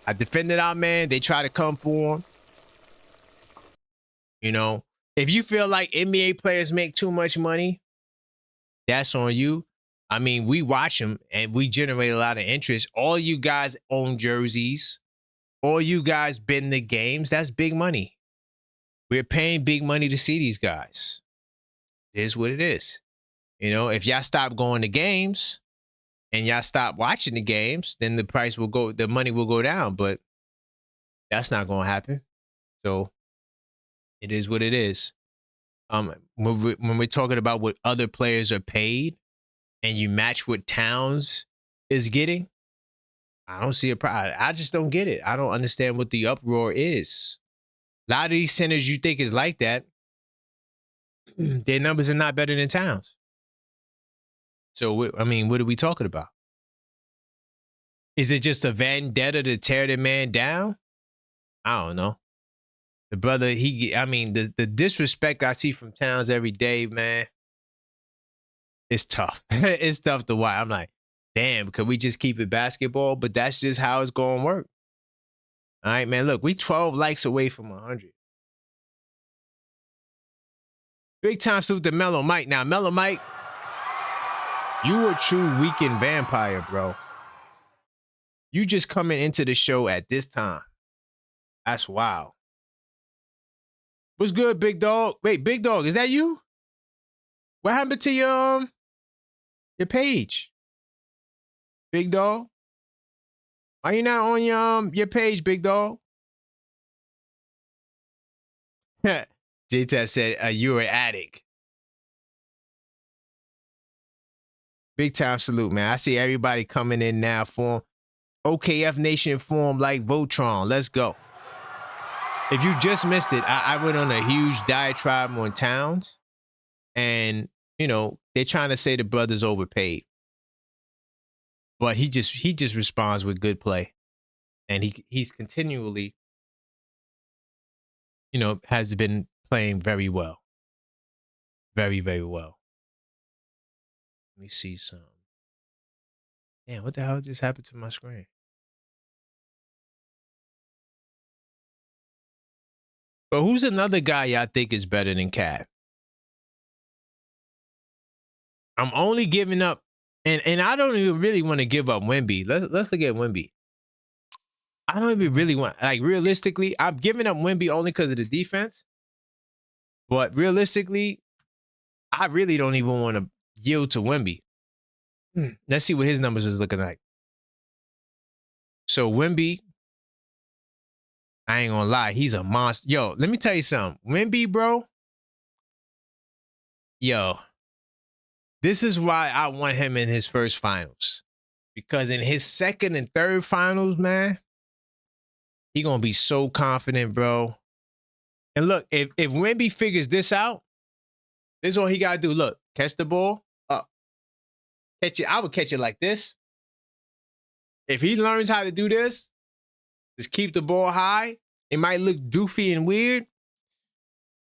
I defended our man. They try to come for him. You know, if you feel like NBA players make too much money, that's on you. I mean, we watch them and we generate a lot of interest. All you guys own jerseys. All you guys been the games. That's big money. We're paying big money to see these guys. It is what it is. You know, if y'all stop going to games and y'all stop watching the games, then the money will go down. But that's not going to happen. So it is what it is. When we're talking about what other players are paid and you match what Towns is getting, I don't see a problem. I just don't get it. I don't understand what the uproar is. A lot of these centers you think is like that, their numbers are not better than Towns. So, I mean, what are we talking about? Is it just a vendetta to tear the man down? I don't know. The brother, the disrespect I see from Towns every day, man, it's tough. It's tough to watch. I'm like, damn, could we just keep it basketball? But that's just how it's going to work. All right, man, look, we 12 likes away from 100. Big time salute to Mellow Mike. Now, Mellow Mike, you a true weekend vampire, bro. You just coming into the show at this time. That's wild. What's good, Big Dog? Wait, Big Dog, is that you? What happened to your page? Big Dog? Why you not on your page, Big Dog? J-Tap said, you're an addict. Big time salute, man. I see everybody coming in now. Form OKF Nation form like Voltron. Let's go. If you just missed it, I went on a huge diatribe on Towns. And, you know, they're trying to say the brother's overpaid. But he just responds with good play. And he's continually, you know, has been playing very well. Very, very well. Let me see some. Damn, what the hell just happened to my screen? But who's another guy y'all think is better than Cat? I'm only giving up, and I don't even really want to give up Wemby. Let's look at Wemby. I don't even really want, like, realistically, I'm giving up Wemby only because of the defense. But realistically, I really don't even want to yield to Wemby. Let's see what his numbers is looking like. So Wemby, I ain't gonna lie, he's a monster. Yo, let me tell you something. Wemby, bro. Yo, this is why I want him in his first finals. Because in his second and third finals, man, he gonna be so confident, bro. And look, if Wemby figures this out, this is all he gotta do. Look, catch the ball up. Catch it. I would catch it like this. If he learns how to do this, just keep the ball high. It might look doofy and weird.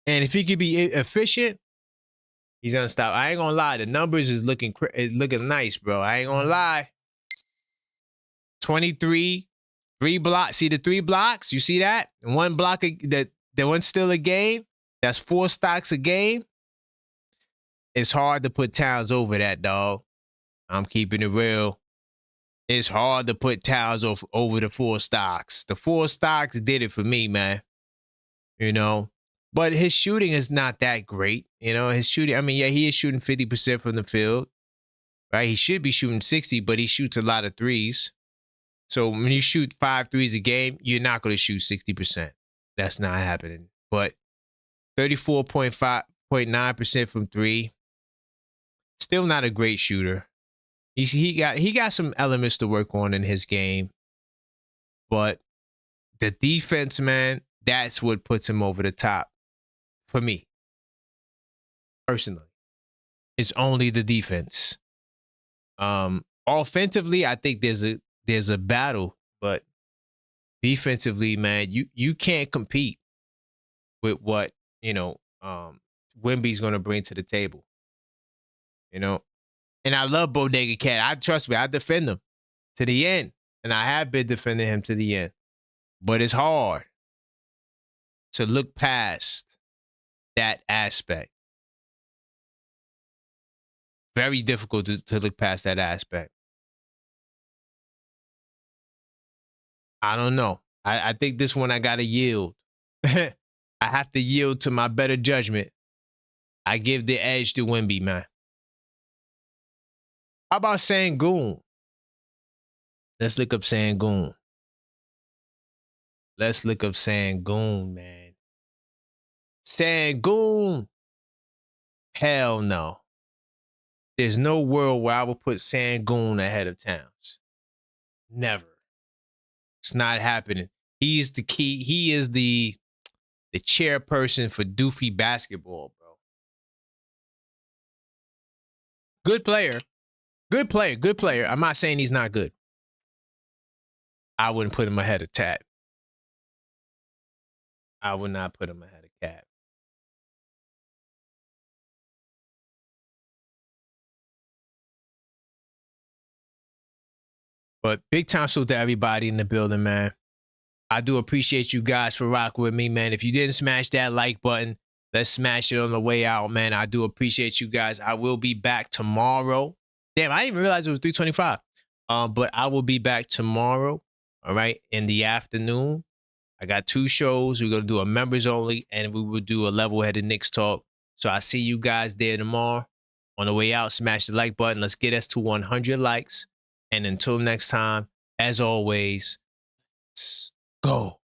And if he could be efficient, he's gonna stop. I ain't gonna lie. The numbers is looking nice, bro. I ain't gonna lie. 23, 3 blocks. See the 3 blocks? You see that? And 1 block, that one's still a game. That's 4 stocks a game. It's hard to put Towns over that, dog. I'm keeping it real. It's hard to put Towns over the 4 stocks. The 4 stocks did it for me, man. You know? But his shooting is not that great. You know, his shooting, I mean, yeah, he is shooting 50% from the field. Right? He should be shooting 60, but he shoots a lot of threes. So when you shoot 5 threes a game, you're not going to shoot 60%. That's not happening. But 34.9% from 3. Still not a great shooter. He got some elements to work on in his game. But The defense, man, that's what puts him over the top for me. Personally. It's only the defense. Offensively, I think there's a battle, but defensively, man, you can't compete with what, Wemby's gonna bring to the table. And I love Bodega Cat. Trust me, I defend him to the end. And I have been defending him to the end. But it's hard to look past that aspect. Very difficult to look past that aspect. I don't know. I think this one I gotta yield. I have to yield to my better judgment. I give the edge to Wemby, man. How about Sengun? Let's look up Sengun. Let's look up Sengun, man. Sengun. Hell no. There's no world where I would put Sengun ahead of Towns. Never. It's not happening. He's the key. He is the chairperson for doofy basketball, bro. Good player. Good player. Good player. I'm not saying he's not good. I wouldn't put him ahead of Tat. I would not put him ahead of Cat. But big time salute to everybody in the building, man. I do appreciate you guys for rocking with me, man. If you didn't smash that like button, let's smash it on the way out, man. I do appreciate you guys. I will be back tomorrow. Damn, I didn't even realize it was 3:25. But I will be back tomorrow, all right, in the afternoon. I got 2 shows. We're going to do a members only, and we will do a level-headed Knicks talk. So I see you guys there tomorrow. On the way out, smash the like button. Let's get us to 100 likes. And until next time, as always, let's go.